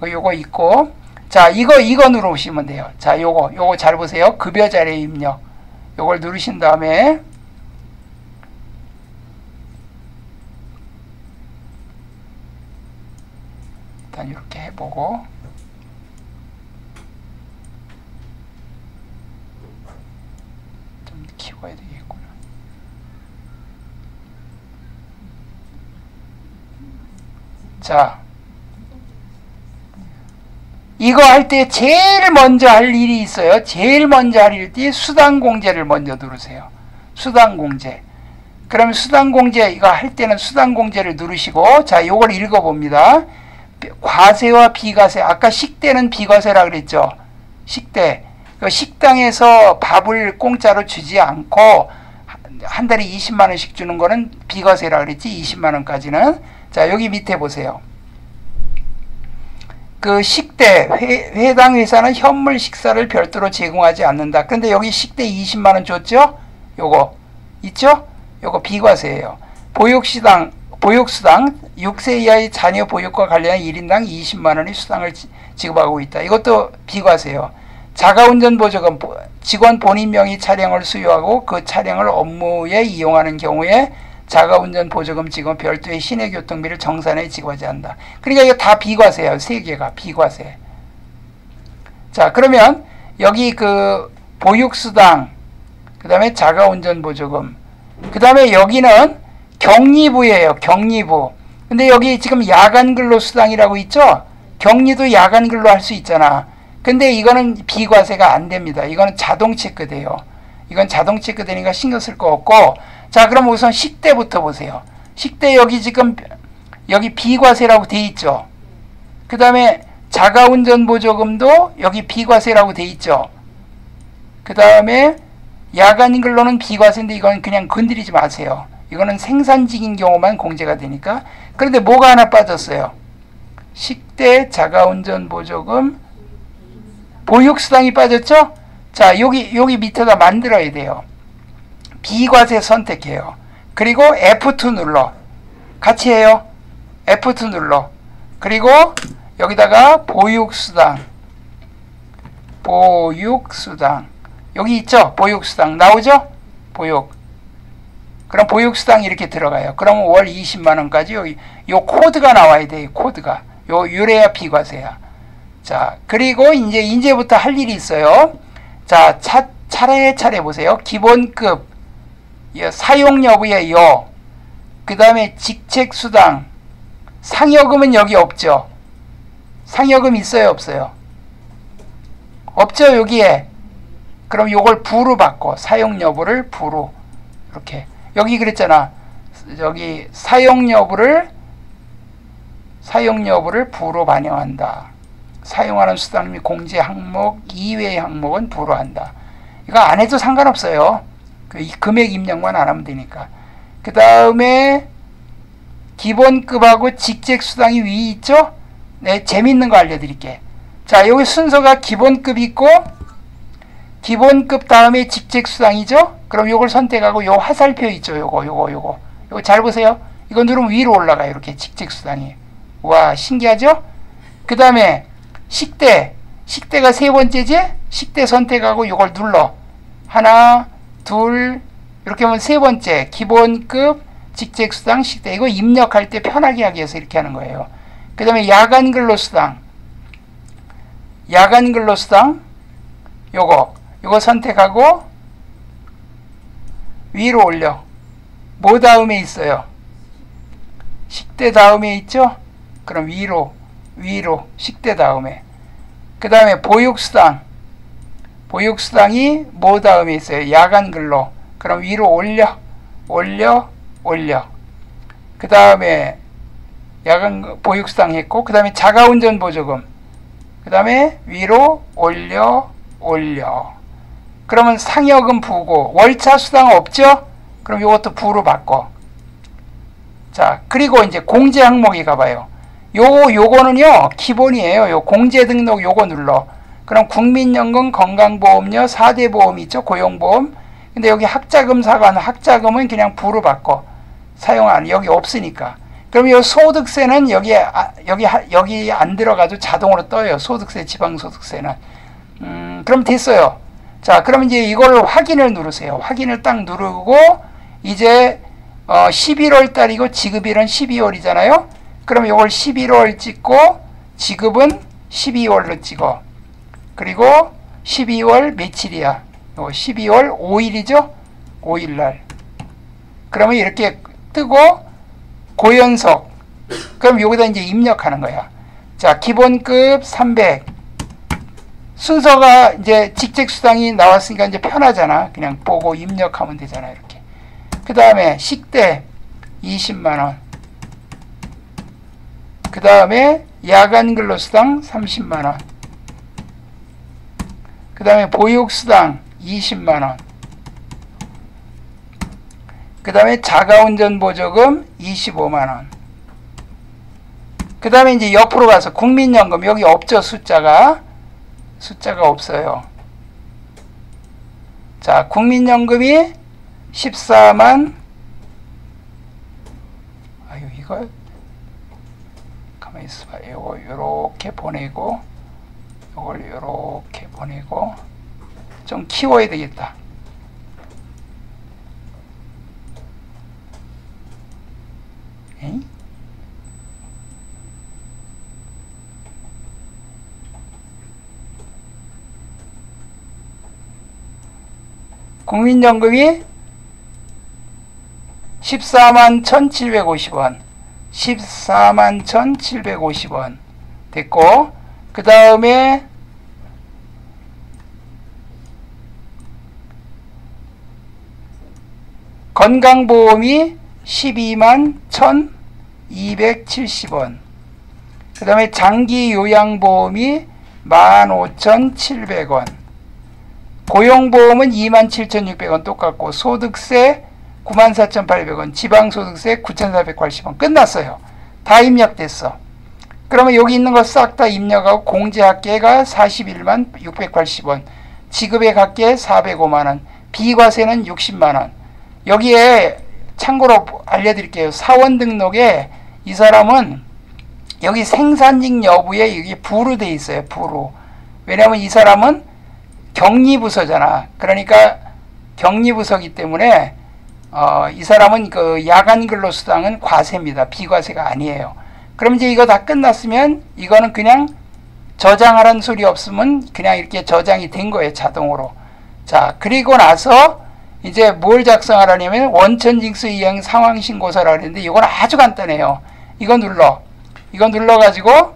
요거 있고, 자, 이거 누르시면 돼요. 자, 요거 잘 보세요. 급여자료 입력. 요걸 누르신 다음에, 일단 이렇게 해보고, 좀 키워야 되겠구나. 자, 이거 할 때 제일 먼저 할 일이 있어요. 제일 먼저 할 일이 수당공제를 먼저 누르세요. 수당공제. 그럼 수당공제 이거 할 때는 수당공제를 누르시고, 자, 요걸 읽어봅니다. 과세와 비과세. 아까 식대는 비과세라 그랬죠. 식대. 식당에서 밥을 공짜로 주지 않고 한 달에 20만 원씩 주는 거는 비과세라 그랬지. 20만 원까지는. 자, 여기 밑에 보세요. 그 식대, 해당 회사는 현물 식사를 별도로 제공하지 않는다. 근데 여기 식대 20만 원 줬죠? 요거 있죠? 요거 비과세예요. 보육수당 6세 이하의 자녀 보육과 관련한 1인당 20만 원의 수당을 지급하고 있다. 이것도 비과세예요. 자가운전보조금, 직원 본인 명의 차량을 수요하고 그 차량을 업무에 이용하는 경우에 자가운전 보조금 지급 별도의 시내교통비를 정산해 지급하지 않는다. 그러니까 이거 다 비과세예요. 세 개가 비과세. 자, 그러면 여기 그 보육수당, 그 다음에 자가운전 보조금, 그 다음에 여기는 격리부예요. 격리부. 근데 여기 지금 야간근로수당이라고 있죠? 격리도 야간근로 할 수 있잖아. 근데 이거는 비과세가 안 됩니다. 이거는 자동 체크돼요. 이건 자동 체크되니까 신경 쓸 거 없고, 자, 그럼 우선 식대부터 보세요. 식대 여기 지금 여기 비과세라고 돼 있죠. 그 다음에 자가운전보조금도 여기 비과세라고 돼 있죠. 그 다음에 야간근로는 비과세인데 이건 그냥 건드리지 마세요. 이거는 생산직인 경우만 공제가 되니까. 그런데 뭐가 하나 빠졌어요. 식대, 자가운전보조금, 보육수당이 빠졌죠. 자, 여기 밑에다 만들어야 돼요. 비과세 선택해요. 그리고 F2 눌러. 같이 해요. F2 눌러. 그리고 여기다가 보육수당. 여기 있죠? 보육수당. 나오죠? 보육. 그럼 보육수당 이렇게 들어가요. 그러면 월 20만원까지 여기, 요 코드가 나와야 돼요. 코드가. 요래야 비과세야. 자, 그리고 이제부터 할 일이 있어요. 자, 차례 보세요. 기본급. 사용 여부의 여, 그 다음에 직책수당, 상여금은 여기 없죠. 상여금 있어요, 없어요? 없죠, 여기에. 그럼 요걸 부로 바꿔. 사용 여부를 부로. 이렇게. 여기 그랬잖아. 여기 사용 여부를 부로 반영한다. 사용하는 수당 및 공제 항목 이외의 항목은 부로 한다. 이거 안 해도 상관없어요. 이 금액 입력만 안 하면 되니까. 그 다음에 기본급하고 직책수당이 위 있죠? 네, 재밌는 거 알려드릴게. 자, 여기 순서가 기본급 있고 기본급 다음에 직책수당이죠? 그럼 요걸 선택하고 요 화살표 있죠? 요거 잘 보세요. 이거 누르면 위로 올라가요. 이렇게 직책수당이. 와, 신기하죠? 그 다음에 식대가 세 번째지? 식대 선택하고 요걸 눌러. 하나, 둘, 이렇게 하면 세 번째. 기본급, 직책수당, 식대. 이거 입력할 때 편하게 하기 위해서 이렇게 하는 거예요. 그 다음에 야간근로수당. 요거 선택하고 위로 올려. 뭐 다음에 있어요? 식대 다음에 있죠? 그럼 위로 식대 다음에. 그 다음에 보육수당. 보육수당이 뭐 다음에 있어요? 야간근로. 그럼 위로 올려. 그 다음에 야간 보육수당 했고, 그 다음에 자가운전보조금. 그 다음에 위로 올려. 그러면 상여금 부고, 월차수당 없죠? 그럼 이것도 부로 바꿔. 자, 그리고 이제 공제 항목에 가봐요. 요거는요, 기본이에요. 요 공제 등록 요거 눌러. 그럼 국민연금, 건강보험료, 4대 보험 있죠? 고용보험. 근데 여기 학자금 사관, 학자금은 그냥 부로 바꿔. 사용 안, 여기 없으니까. 그럼 이 소득세는 여기 안 들어가도 자동으로 떠요. 소득세, 지방소득세는. 그럼 됐어요. 자, 그럼 이제 이걸 확인을 누르세요. 확인을 딱 누르고, 이제 11월 달이고 지급일은 12월이잖아요. 그럼 이걸 11월 찍고 지급은 12월로 찍어. 그리고 12월 며칠이야? 12월 5일이죠? 5일날. 그러면 이렇게 뜨고 고연속. 그럼 여기다 이제 입력하는 거야. 자, 기본급 300. 순서가 이제 직책수당이 나왔으니까 이제 편하잖아. 그냥 보고 입력하면 되잖아. 이렇게. 그 다음에 식대 20만원. 그 다음에 야간근로수당 30만원. 그 다음에 보육수당 20만원. 그 다음에 자가운전보조금 25만원. 그 다음에 이제 옆으로 가서 국민연금. 여기 없죠, 숫자가 없어요. 자, 국민연금이 14만, 아유, 이거 가만히 있어봐. 요거 요렇게 보내고, 요걸 요렇게 보내고, 좀 키워야 되겠다. 에이? 국민연금이 14만 1,750원. 14만 1,750원. 됐고, 그 다음에 건강보험이 12만 1,270원. 그 다음에 장기요양보험이 15,700원. 고용보험은 27,600원 똑같고, 소득세 94,800원, 지방소득세 9,480원. 끝났어요. 다 입력됐어. 그러면 여기 있는 거 싹 다 입력하고, 공제합계가 41만 680원, 지급액합계 405만원, 비과세는 60만원. 여기에 참고로 알려드릴게요. 사원 등록에 이 사람은 여기 생산직 여부에 여기 부로 돼 있어요. 부로. 왜냐하면 이 사람은 격리부서잖아. 그러니까 격리부서기 때문에 이 사람은 그 야간근로수당은 과세입니다. 비과세가 아니에요. 그럼 이제 이거 다 끝났으면 이거는 그냥 저장하라는 소리 없으면 그냥 이렇게 저장이 된 거예요. 자동으로. 자, 그리고 나서 이제 뭘 작성하라냐면 원천징수 이행 상황신고서라고 했는데 이건 아주 간단해요. 이거 눌러. 이거 눌러가지고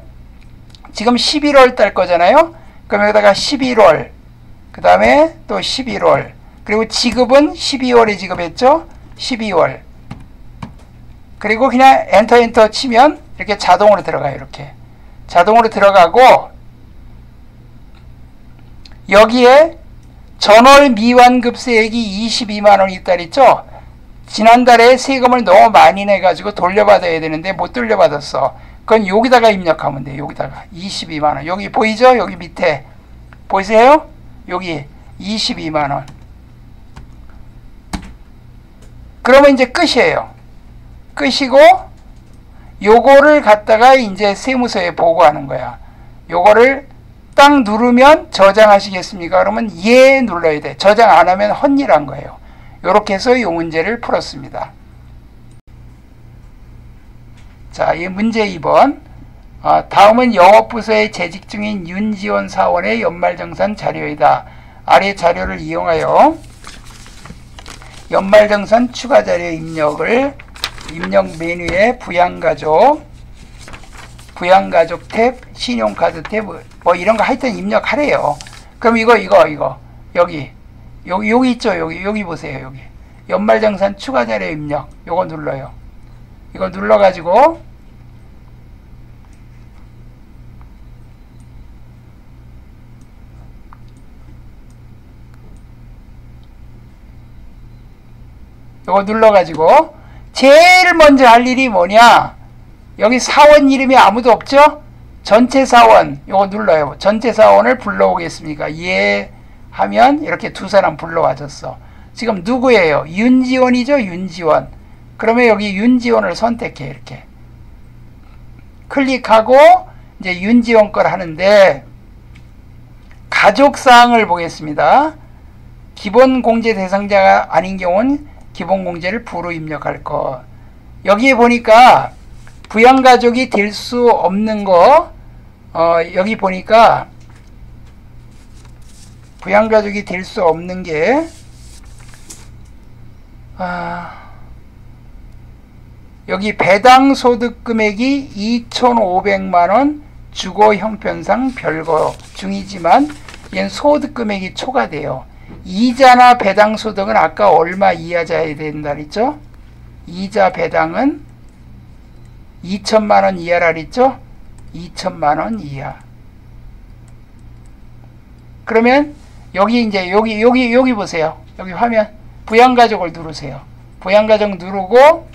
지금 11월 달 거잖아요. 그럼 여기다가 11월, 그 다음에 또 11월, 그리고 지급은 12월에 지급했죠. 12월. 그리고 그냥 엔터 치면 이렇게 자동으로 들어가요. 이렇게 자동으로 들어가고, 여기에 전월 미완급세액이 22만원이 있다 그랬죠. 지난달에 세금을 너무 많이 내가지고 돌려받아야 되는데 못 돌려받았어. 그건 여기다가 입력하면 돼. 여기다가 22만원. 여기 보이죠? 여기 밑에 보이세요? 여기 22만원. 그러면 이제 끝이에요. 끝이고, 요거를 갖다가 이제 세무서에 보고하는 거야. 요거를 딱 누르면 저장하시겠습니까? 그러면 예 눌러야 돼. 저장 안 하면 헛일한 거예요. 요렇게 해서 이 문제를 풀었습니다. 자, 이 문제 2번. 다음은 영업부서에 재직 중인 윤지원 사원의 연말정산 자료이다. 아래 자료를 이용하여 연말정산 추가자료 입력 메뉴에 부양가족 탭, 신용카드 탭, 뭐 이런 거 하여튼 입력하래요. 그럼 이거 여기 있죠. 여기 보세요. 여기 연말정산 추가자료 입력 요거 눌러요. 이거 눌러가지고 제일 먼저 할 일이 뭐냐? 여기 사원 이름이 아무도 없죠? 전체 사원 요거 눌러요. 전체 사원을 불러오겠습니까? 예 하면 이렇게 두 사람 불러와줬어. 지금 누구예요? 윤지원이죠? 윤지원. 그러면 여기 윤지원을 선택해. 이렇게 클릭하고 이제 윤지원 걸 하는데 가족사항을 보겠습니다. 기본공제 대상자가 아닌 경우는 기본공제를 부로 입력할 것. 여기에 보니까 부양가족이 될 수 없는 거 여기 보니까 부양가족이 될 수 없는 게 여기 배당 소득 금액이 2,500만원 주거 형편상 별거 중이지만 얘는 소득 금액이 초과돼요. 이자나 배당 소득은 아까 얼마 이하자야 된다 그랬죠? 이자 배당은 2천만원 이하라 그랬죠? 2천만원 이하. 그러면 여기 이제 여기 보세요. 여기 화면 부양가족을 누르세요. 부양가족 누르고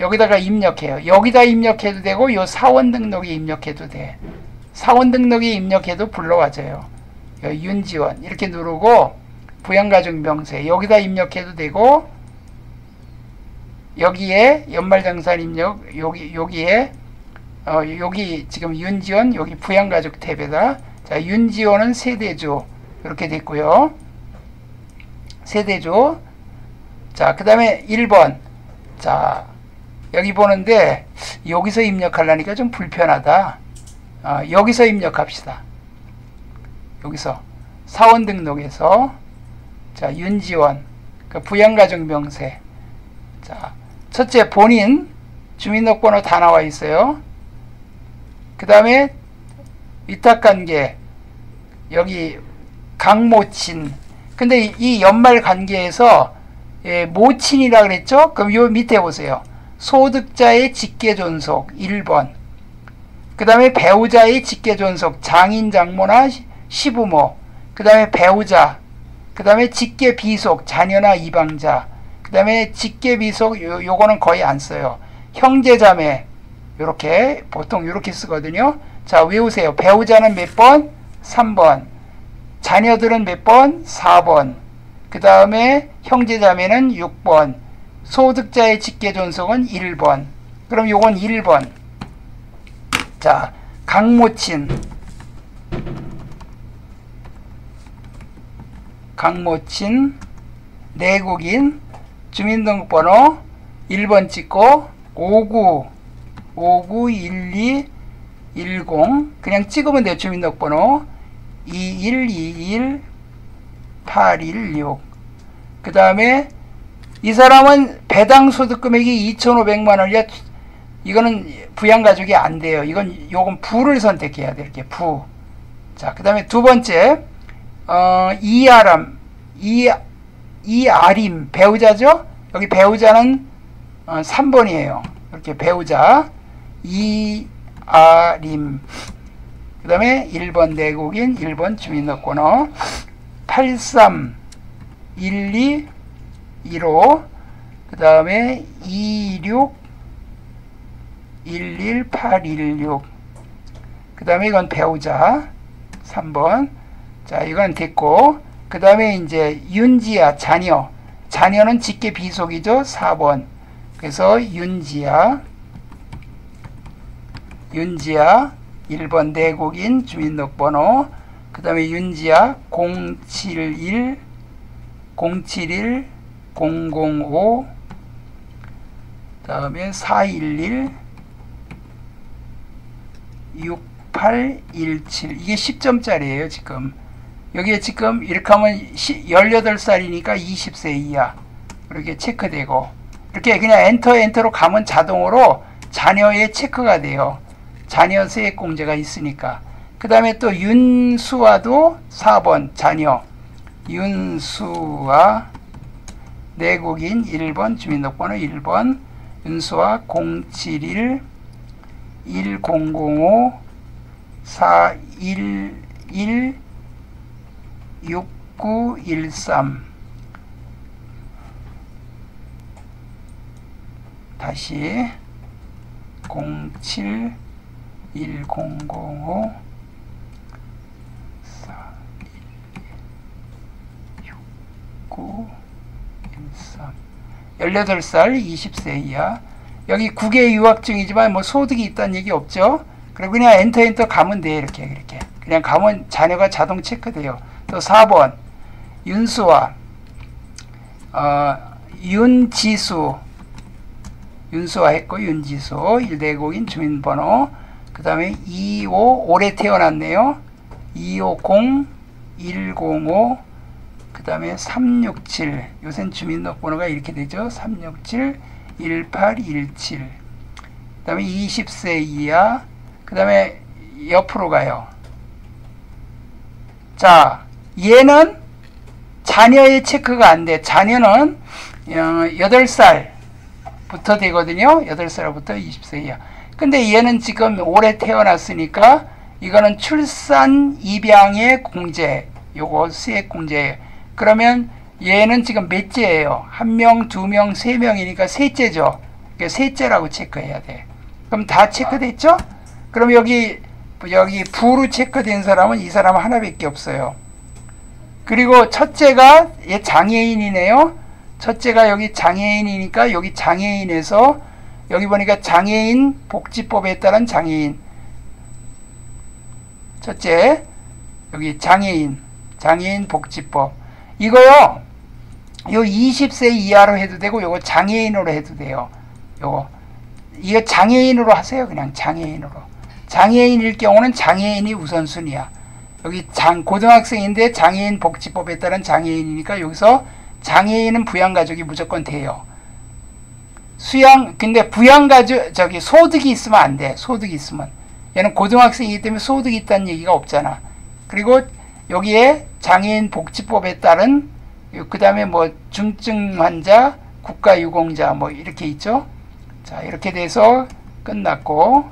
여기다가 입력해요. 여기다 입력해도 되고 요 사원 등록에 입력해도 돼. 사원 등록에 입력해도 불러와줘요. 윤지원 이렇게 누르고 부양가족 명세 여기다 입력해도 되고 여기에 연말정산 입력 여기에 여기 지금 윤지원 여기 부양가족 탭에다 자 윤지원은 세대주 이렇게 됐고요. 세대주 자 그 다음에 1번 자 여기 보는데 여기서 입력하려니까 좀 불편하다. 여기서 입력합시다. 여기서 사원 등록에서 자 윤지원 그 부양가족 명세 자 첫째 본인 주민등록번호 다 나와 있어요. 그 다음에 위탁관계 여기 강모친 근데 이 연말관계에서 모친이라 그랬죠. 그럼 요 밑에 보세요. 소득자의 직계존속 1번 그 다음에 배우자의 직계존속 장인 장모나 시부모 그 다음에 배우자 그 다음에 직계비속 자녀나 이방자 그 다음에 직계비속 요거는 거의 안 써요. 형제자매 요렇게 보통 요렇게 쓰거든요. 자 외우세요. 배우자는 몇 번? 3번 자녀들은 몇 번? 4번 그 다음에 형제자매는 6번 소득자의 직계존속은 1번 그럼 요건 1번 자 강모친 내국인 주민등록번호 1번 찍고 591210 그냥 찍으면 돼요. 주민등록번호 2121816 그 다음에 이 사람은 배당 소득 금액이 2,500만원이야. 이거는 부양가족이 안 돼요. 요건 부를 선택해야 돼. 이렇게 부. 자, 그 다음에 두 번째 이아림 배우자죠. 여기 배우자는 3번이에요. 이렇게 배우자 이아림 그 다음에 1번 내국인 1번 주민등록번호 831215 그 다음에 2611816 그 다음에 이건 배우자 3번 자 이건 됐고 그 다음에 이제 윤지아 자녀는 직계 비속이죠. 4번 그래서 윤지아 1번 내국인 주민등록번호 그 다음에 윤지아 071 005 그 다음에 411 6817 이게 10점짜리예요. 지금 여기에 지금 이렇게 하면 18살이니까 20세 이하 이렇게 체크되고, 이렇게 그냥 엔터로 가면 자동으로 자녀의 체크가 돼요. 자녀 세액공제가 있으니까. 그 다음에 또 윤수와도 4번 자녀. 윤수와 내국인 1번 주민등록번호 1번 윤수와 071 1005 411 6913 다시 07 1005 411 6913 18살 20세 이하. 여기 국외 유학중이지만 뭐 소득이 있다는 얘기 없죠. 그리고 그냥 엔터 가면 돼. 이렇게 그냥 가면 자녀가 자동 체크돼요. 또 4번 윤수와 윤지수, 윤수와 했고 윤지수 1대국인 주민번호. 그 다음에 25 올해 태어났네요. 250 105 그 다음에 367 요새는 주민등록번호가 이렇게 되죠. 367 1817 그 다음에 20세 이하. 그 다음에 옆으로 가요. 자, 얘는 자녀의 체크가 안 돼. 자녀는 8살부터 되거든요. 8살부터 20세 이하. 근데 얘는 지금 올해 태어났으니까 이거는 출산 입양의 공제, 요거 세액 공제예요. 그러면 얘는 지금 몇째예요? 1명, 2명, 3명이니까 셋째죠. 셋째라고 체크해야 돼. 그럼 다 체크됐죠? 그럼 여기 부로 체크된 사람은 이 사람 하나밖에 없어요. 그리고 첫째가 얘 장애인이네요. 첫째가 여기 장애인이니까 여기 장애인에서 여기 보니까 장애인 복지법에 따른 장애인. 첫째 여기 장애인 복지법. 이거요. 요 20세 이하로 해도 되고 요거 장애인으로 해도 돼요. 이거 장애인으로 하세요. 그냥 장애인으로. 장애인일 경우는 장애인이 우선순위야. 여기 고등학생인데 장애인 복지법에 따른 장애인이니까 여기서 장애인은 부양가족이 무조건 돼요. 근데 부양가족, 소득이 있으면 안 돼. 소득이 있으면. 얘는 고등학생이기 때문에 소득이 있다는 얘기가 없잖아. 그리고 여기에 장애인 복지법에 따른, 그 다음에 뭐 중증 환자, 국가유공자 뭐 이렇게 있죠. 자, 이렇게 돼서 끝났고.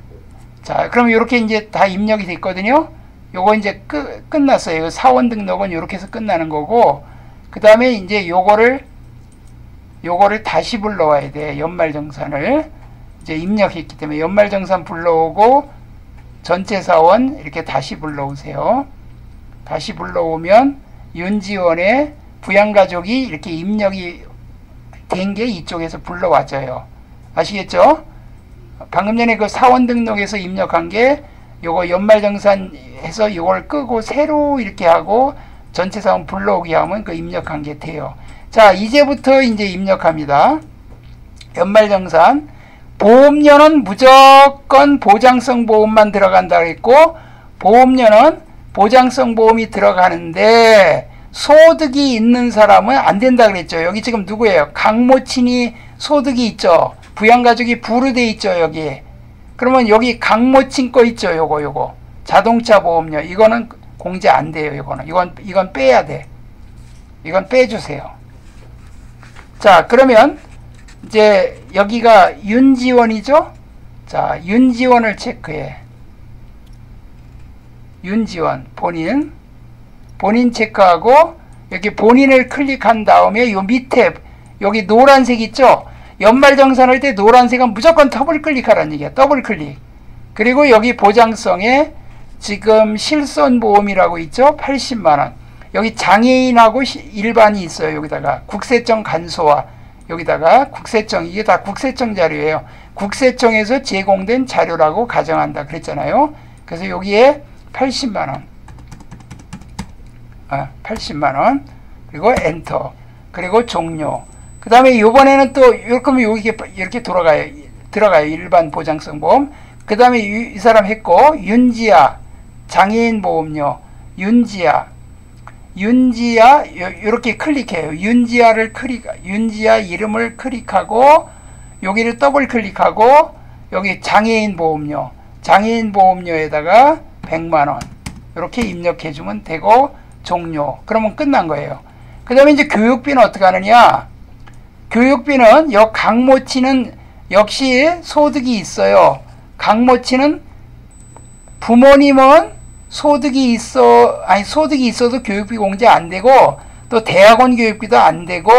자, 그럼 이렇게 이제 다 입력이 됐거든요. 요거 이제 끝났어요. 사원 등록은 이렇게 해서 끝나는 거고, 그 다음에 이제 요거를 다시 불러와야 돼. 연말정산을 이제 입력했기 때문에 연말정산 불러오고 전체 사원 이렇게 다시 불러오세요. 다시 불러오면 윤지원의 부양가족이 이렇게 입력이 된 게 이쪽에서 불러와져요. 아시겠죠? 방금 전에 그 사원 등록에서 입력한 게 요거 연말정산 해서 요걸 끄고 새로 이렇게 하고 전체 사원 불러오게 하면 그 입력한 게 돼요. 자, 이제부터 이제 입력합니다. 연말정산. 보험료는 무조건 보장성 보험만 들어간다 그랬고, 보험료는 보장성 보험이 들어가는데 소득이 있는 사람은 안 된다 그랬죠. 여기 지금 누구예요? 강모친이 소득이 있죠. 부양가족이 부로 돼 있죠. 여기. 그러면 여기 강모친 거 있죠. 요거 자동차 보험료 이거는 공제 안 돼요. 이건 빼야 돼. 이건 빼주세요. 자, 그러면 이제 여기가 윤지원이죠. 자, 윤지원을 체크해. 윤지원 본인 체크하고 여기 본인을 클릭한 다음에 요 밑에 여기 노란색 있죠. 연말정산할 때 노란색은 무조건 더블 클릭하라는 얘기야. 더블 클릭. 그리고 여기 보장성에 지금 실손보험이라고 있죠. 80만원. 여기 장애인하고 일반이 있어요. 여기다가 국세청 간소화. 여기다가 국세청. 이게 다 국세청 자료예요. 국세청에서 제공된 자료라고 가정한다 그랬잖아요. 그래서 여기에 80만원. 80만원. 그리고 엔터. 그리고 종료. 그 다음에 요번에는 또 이렇게 들어가요. 일반 보장성 보험. 그 다음에 이 사람 했고, 윤지아 장애인 보험료. 윤지아 윤지아 이렇게 클릭해요. 윤지아 이름을 클릭하고 여기를 더블 클릭하고 여기 장애인 보험료에다가 100만원 이렇게 입력해 주면 되고 종료. 그러면 끝난 거예요. 그 다음에 이제 교육비는 어떻게 하느냐. 교육비는 강모치는 역시 소득이 있어요. 강모치는 부모님은 소득이 있어도 교육비 공제 안 되고, 또 대학원 교육비도 안 되고,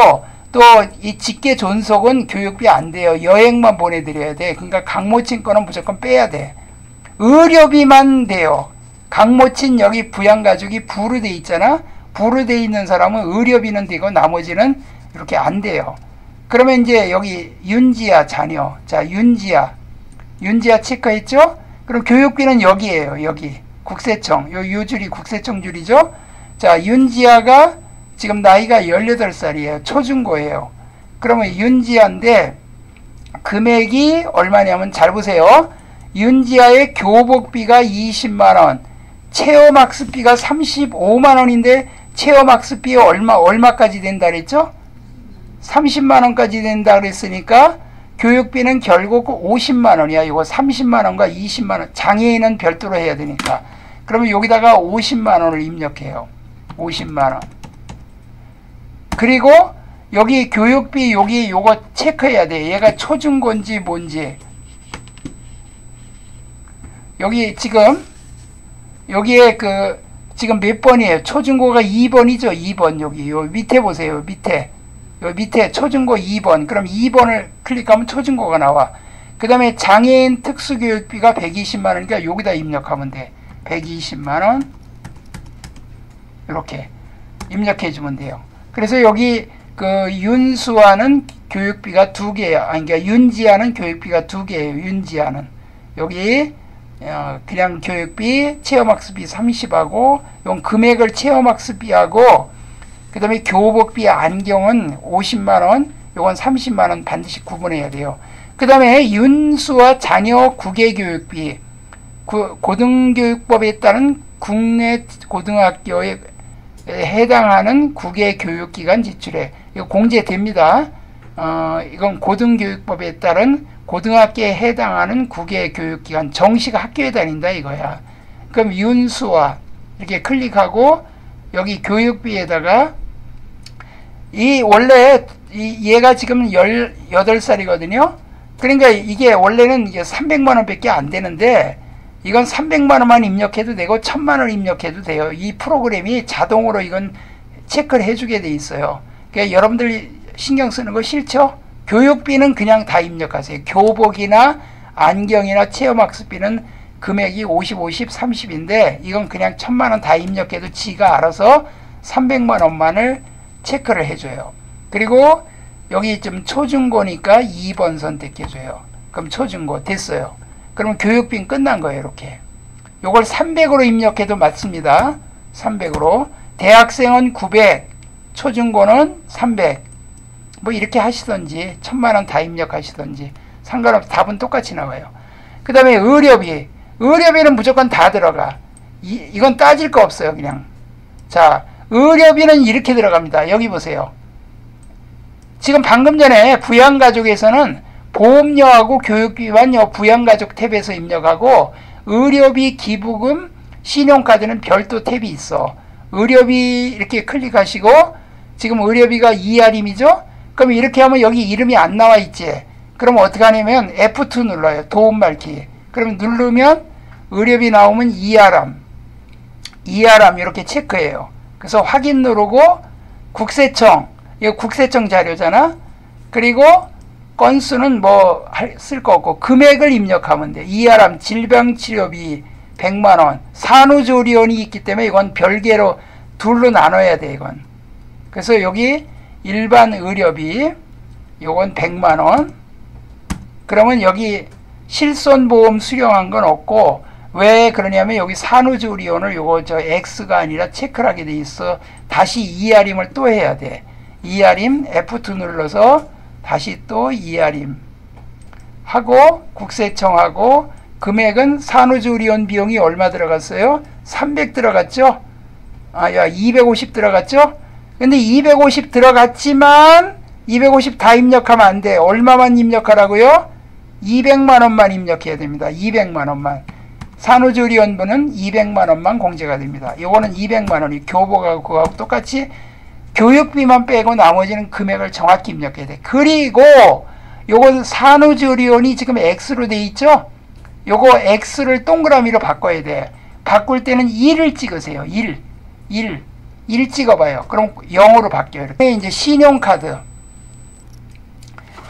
또 이 직계 존속은 교육비 안 돼요. 여행만 보내드려야 돼. 그러니까 강모친 거는 무조건 빼야 돼. 의료비만 돼요. 강모친 여기 부양가족이 부로 돼 있잖아. 부로 돼 있는 사람은 의료비는 되고 나머지는 이렇게 안 돼요. 그러면 이제 여기 윤지아 자녀. 자, 윤지아 체크했죠? 그럼 교육비는 여기에요. 여기. 국세청. 요 줄이 국세청 줄이죠? 자, 윤지아가 지금 나이가 18살이에요. 초중고예요. 그러면 윤지아인데 금액이 얼마냐면 잘 보세요. 윤지아의 교복비가 20만원, 체험학습비가 35만원인데 체험학습비 얼마까지 된다 그랬죠? 30만원까지 된다 그랬으니까 교육비는 결국 50만원이야. 이거 30만원과 20만원. 장애인은 별도로 해야 되니까. 그러면 여기다가 50만원을 입력해요. 50만원. 그리고 여기 교육비 요거 체크해야 돼. 얘가 초중고인지 뭔지. 여기 지금 여기에 지금 몇 번이에요? 초중고가 2번이죠. 2번 여기 요 밑에 보세요. 요 밑에 초중고 2번. 그럼 2번을 클릭하면 초중고가 나와. 그 다음에 장애인 특수교육비가 120만원이니까 여기다 입력하면 돼. 120만원 이렇게 입력해 주면 돼요. 그래서 여기 윤수아는 교육비가 2개예요. 그러니까 윤지아는 교육비가 2개예요. 윤지아는 여기 그냥 교육비 체험학습비 30하고 요 금액을 체험학습비하고 그 다음에 교복비 안경은 50만원, 요건 30만원 반드시 구분해야 돼요. 그 다음에 윤수와 자녀 국외교육비, 고등교육법에 따른 국내 고등학교에 해당하는 국외교육기관 지출에 이거 공제됩니다. 이건 고등교육법에 따른 고등학교에 해당하는 국외교육기관, 정시가 학교에 다닌다 이거야. 그럼 윤수와 이렇게 클릭하고 여기 교육비에다가 원래 얘가 지금 18살이거든요. 그러니까 이게 원래는 이게 300만원 밖에 안 되는데 이건 300만원만 입력해도 되고 1000만원 입력해도 돼요. 이 프로그램이 자동으로 이건 체크를 해주게 돼 있어요. 그러니까 여러분들 신경 쓰는 거 싫죠? 교육비는 그냥 다 입력하세요. 교복이나 안경이나 체험학습비는 금액이 50, 50, 30인데 이건 그냥 1000만원 다 입력해도 지가 알아서 300만원만을 체크를 해줘요. 그리고 여기 좀 초중고니까 2번 선택해줘요. 그럼 초중고 됐어요. 그러면 교육비는 끝난 거예요. 이렇게 요걸 300으로 입력해도 맞습니다. 300으로. 대학생은 900, 초중고는 300. 뭐 이렇게 하시던지 1000만원 다 입력하시던지 상관없이 답은 똑같이 나와요. 그 다음에 의료비는 무조건 다 들어가. 이건 따질 거 없어요. 그냥. 자, 의료비는 이렇게 들어갑니다. 여기 보세요. 지금 방금 전에 부양가족에서는 보험료하고 교육비만 부양가족 탭에서 입력하고 의료비, 기부금, 신용카드는 별도 탭이 있어. 의료비 이렇게 클릭하시고 지금 의료비가 ER임이죠? 그럼 이렇게 하면 여기 이름이 안 나와 있지? 그럼 어떻게 하냐면 F2 눌러요. 도움말키. 그럼 누르면 의료비 나오면 ER함 이렇게 체크해요. 그래서 확인 누르고 국세청, 이거 국세청 자료잖아. 그리고 건수는 뭐 쓸 거 없고 금액을 입력하면 돼. ER함 질병치료비 100만원, 산후조리원이 있기 때문에 이건 별개로 둘로 나눠야 돼. 이건. 그래서 여기 일반 의료비 요건 100만원. 그러면 여기 실손보험 수령한 건 없고 왜 그러냐면 여기 산후조리원을 요거 X가 아니라 체크를 하게 돼 있어. 다시 ER임을 또 해야 돼. ER임 F2 눌러서 다시 또 ER임 하고 국세청하고 금액은 산후조리원 비용이 얼마 들어갔어요? 300 들어갔죠? 야, 250 들어갔죠? 근데 250 들어갔지만 250 다 입력하면 안 돼. 얼마만 입력하라고요? 200만 원만 입력해야 됩니다. 200만 원만. 산후조리원부는 200만 원만 공제가 됩니다. 요거는 200만 원이 교복하고 그거하고 똑같이 교육비만 빼고 나머지는 금액을 정확히 입력해야 돼. 그리고 요거 산후조리원이 지금 X로 돼 있죠? 요거 X를 동그라미로 바꿔야 돼. 바꿀 때는 1을 찍으세요. 1 찍어봐요. 그럼 0으로 바뀌어요. 이렇게 이제 신용카드.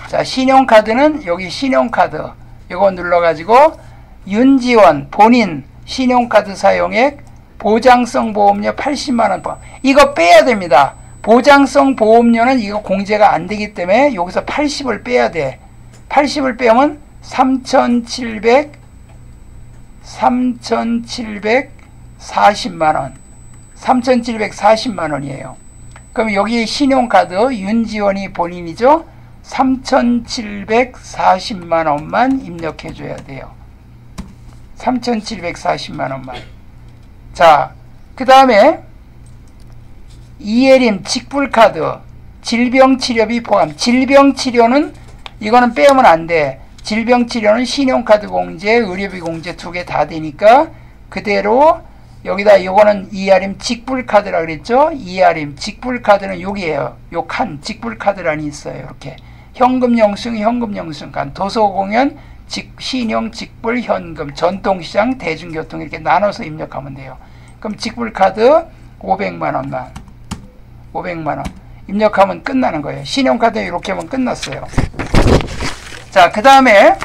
자, 신용카드는 여기 신용카드 요거 눌러가지고 윤지원 본인 신용카드 사용액 보장성 보험료 80만원 이거 빼야 됩니다. 보장성 보험료는 이거 공제가 안 되기 때문에 여기서 80을 빼야 돼. 80을 빼면 3,740만원 3,740만원이에요. 그럼 여기 신용카드 윤지원이 본인이죠. 3,740만원만 입력해 줘야 돼요. 3,740만원만. 자, 그 다음에 이혜림 직불카드 질병치료비 포함. 질병치료는 이거는 빼면 안 돼. 질병치료는 신용카드 공제, 의료비 공제 두 개 다 되니까 그대로 여기다 요거는 이아림 직불카드라 그랬죠? 이아림 직불카드는 여기에요. 요 칸 직불카드란이 있어요. 이렇게 현금 영수증, 현금 영수증 칸, 도서공연, 신용, 직불, 현금, 전통시장, 대중교통 이렇게 나눠서 입력하면 돼요. 그럼 직불카드 500만원만 500만원 입력하면 끝나는 거예요. 신용카드 이렇게 하면 끝났어요. 자, 그 다음에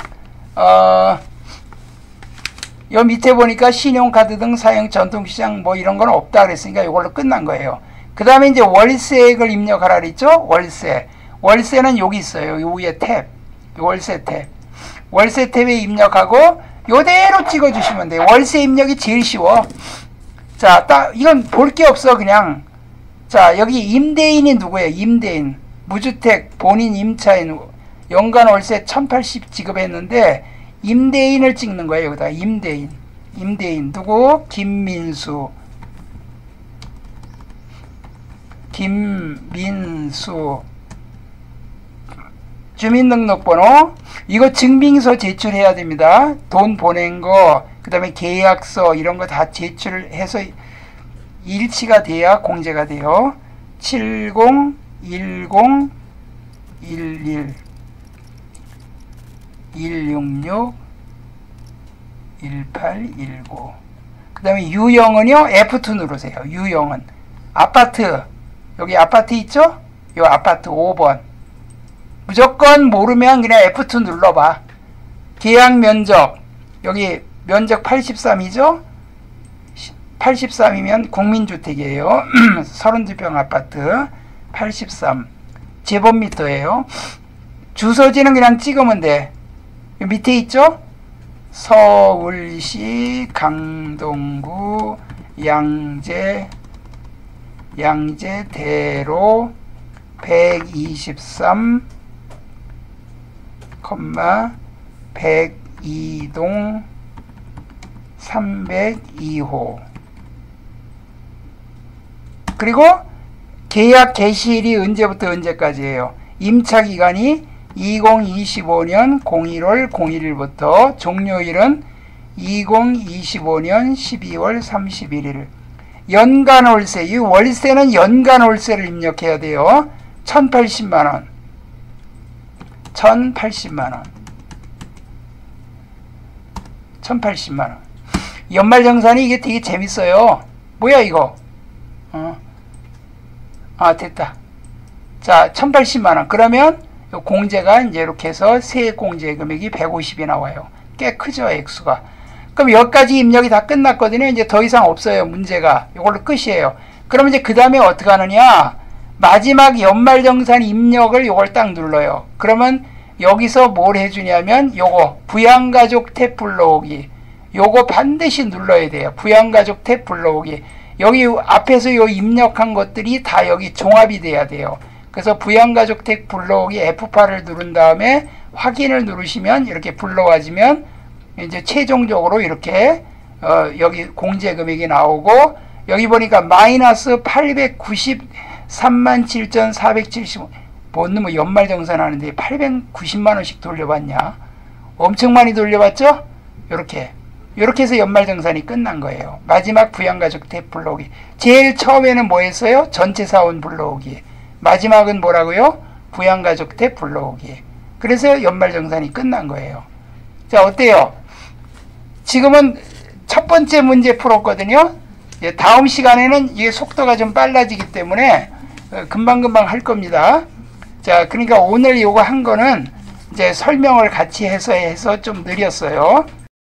요 밑에 보니까 신용카드 등 사용 전통시장 뭐 이런 건 없다 그랬으니까 이걸로 끝난 거예요. 그 다음에 이제 월세액을 입력하라 그랬죠? 월세는 여기 있어요. 요 위에 탭. 월세 탭. 월세 탭에 입력하고 요대로 찍어주시면 돼요. 월세 입력이 제일 쉬워. 자, 딱 이건 볼 게 없어 그냥. 자, 여기 임대인이 누구예요? 임대인. 무주택, 본인 임차인. 연간 월세 1,080 지급했는데 임대인을 찍는 거예요. 여기다 임대인 누구? 김민수 주민등록번호 이거 증빙서 제출해야 됩니다. 돈 보낸 거 그 다음에 계약서 이런 거 다 제출해서 일치가 돼야 공제가 돼요. 701011 166 1819 그 다음에 유형은요 F2 누르세요. 유형은 아파트 여기 아파트 있죠? 요 아파트 5번 무조건 모르면 그냥 F2 눌러봐. 계약 면적 여기 면적 83이죠? 83이면 국민주택이에요. 32평 아파트 83 제곱미터예요. 주소지는 그냥 찍으면 돼. 밑에 있죠? 서울시 강동구 양재대로 123, 102동 302호 그리고 계약 개시일이 언제부터 언제까지예요? 임차기간이 2025년 01월 01일부터 종료일은 2025년 12월 31일 연간월세 이 월세는 연간월세를 입력해야 돼요. 1,080만원 1,080만원 연말정산이 이게 되게 재밌어요. 뭐야 이거 됐다. 자 1,080만원 그러면 공제가 이제 이렇게 해서 세액 공제 금액이 150이 나와요. 꽤 크죠 액수가. 그럼 여기까지 입력이 다 끝났거든요. 이제 더 이상 없어요 문제가. 이걸로 끝이에요. 그럼 이제 그 다음에 어떻게 하느냐 마지막 연말정산 입력을 요걸 딱 눌러요. 그러면 여기서 뭘 해주냐면 요거 부양가족 탭 불러오기 요거 반드시 눌러야 돼요. 부양가족 탭 불러오기 여기 앞에서 요 입력한 것들이 다 여기 종합이 돼야 돼요. 그래서 부양가족 탭 불러오기 F8을 누른 다음에 확인을 누르시면 이렇게 불러와지면 이제 최종적으로 이렇게 여기 공제 금액이 나오고 여기 보니까 마이너스 893만 7,475. 뭔 놈의 연말정산 하는데 890만원씩 돌려봤냐? 엄청 많이 돌려봤죠? 요렇게 해서 연말정산이 끝난 거예요. 마지막 부양가족 대 불러오기. 제일 처음에는 뭐 했어요? 전체 사원 불러오기. 마지막은 뭐라고요? 부양가족 대 불러오기. 그래서 연말정산이 끝난 거예요. 자, 어때요? 지금은 첫 번째 문제 풀었거든요. 다음 시간에는 이게 속도가 좀 빨라지기 때문에 금방금방 할 겁니다. 자, 그러니까 오늘 요거 한 거는 이제 설명을 같이 해서 좀 느렸어요.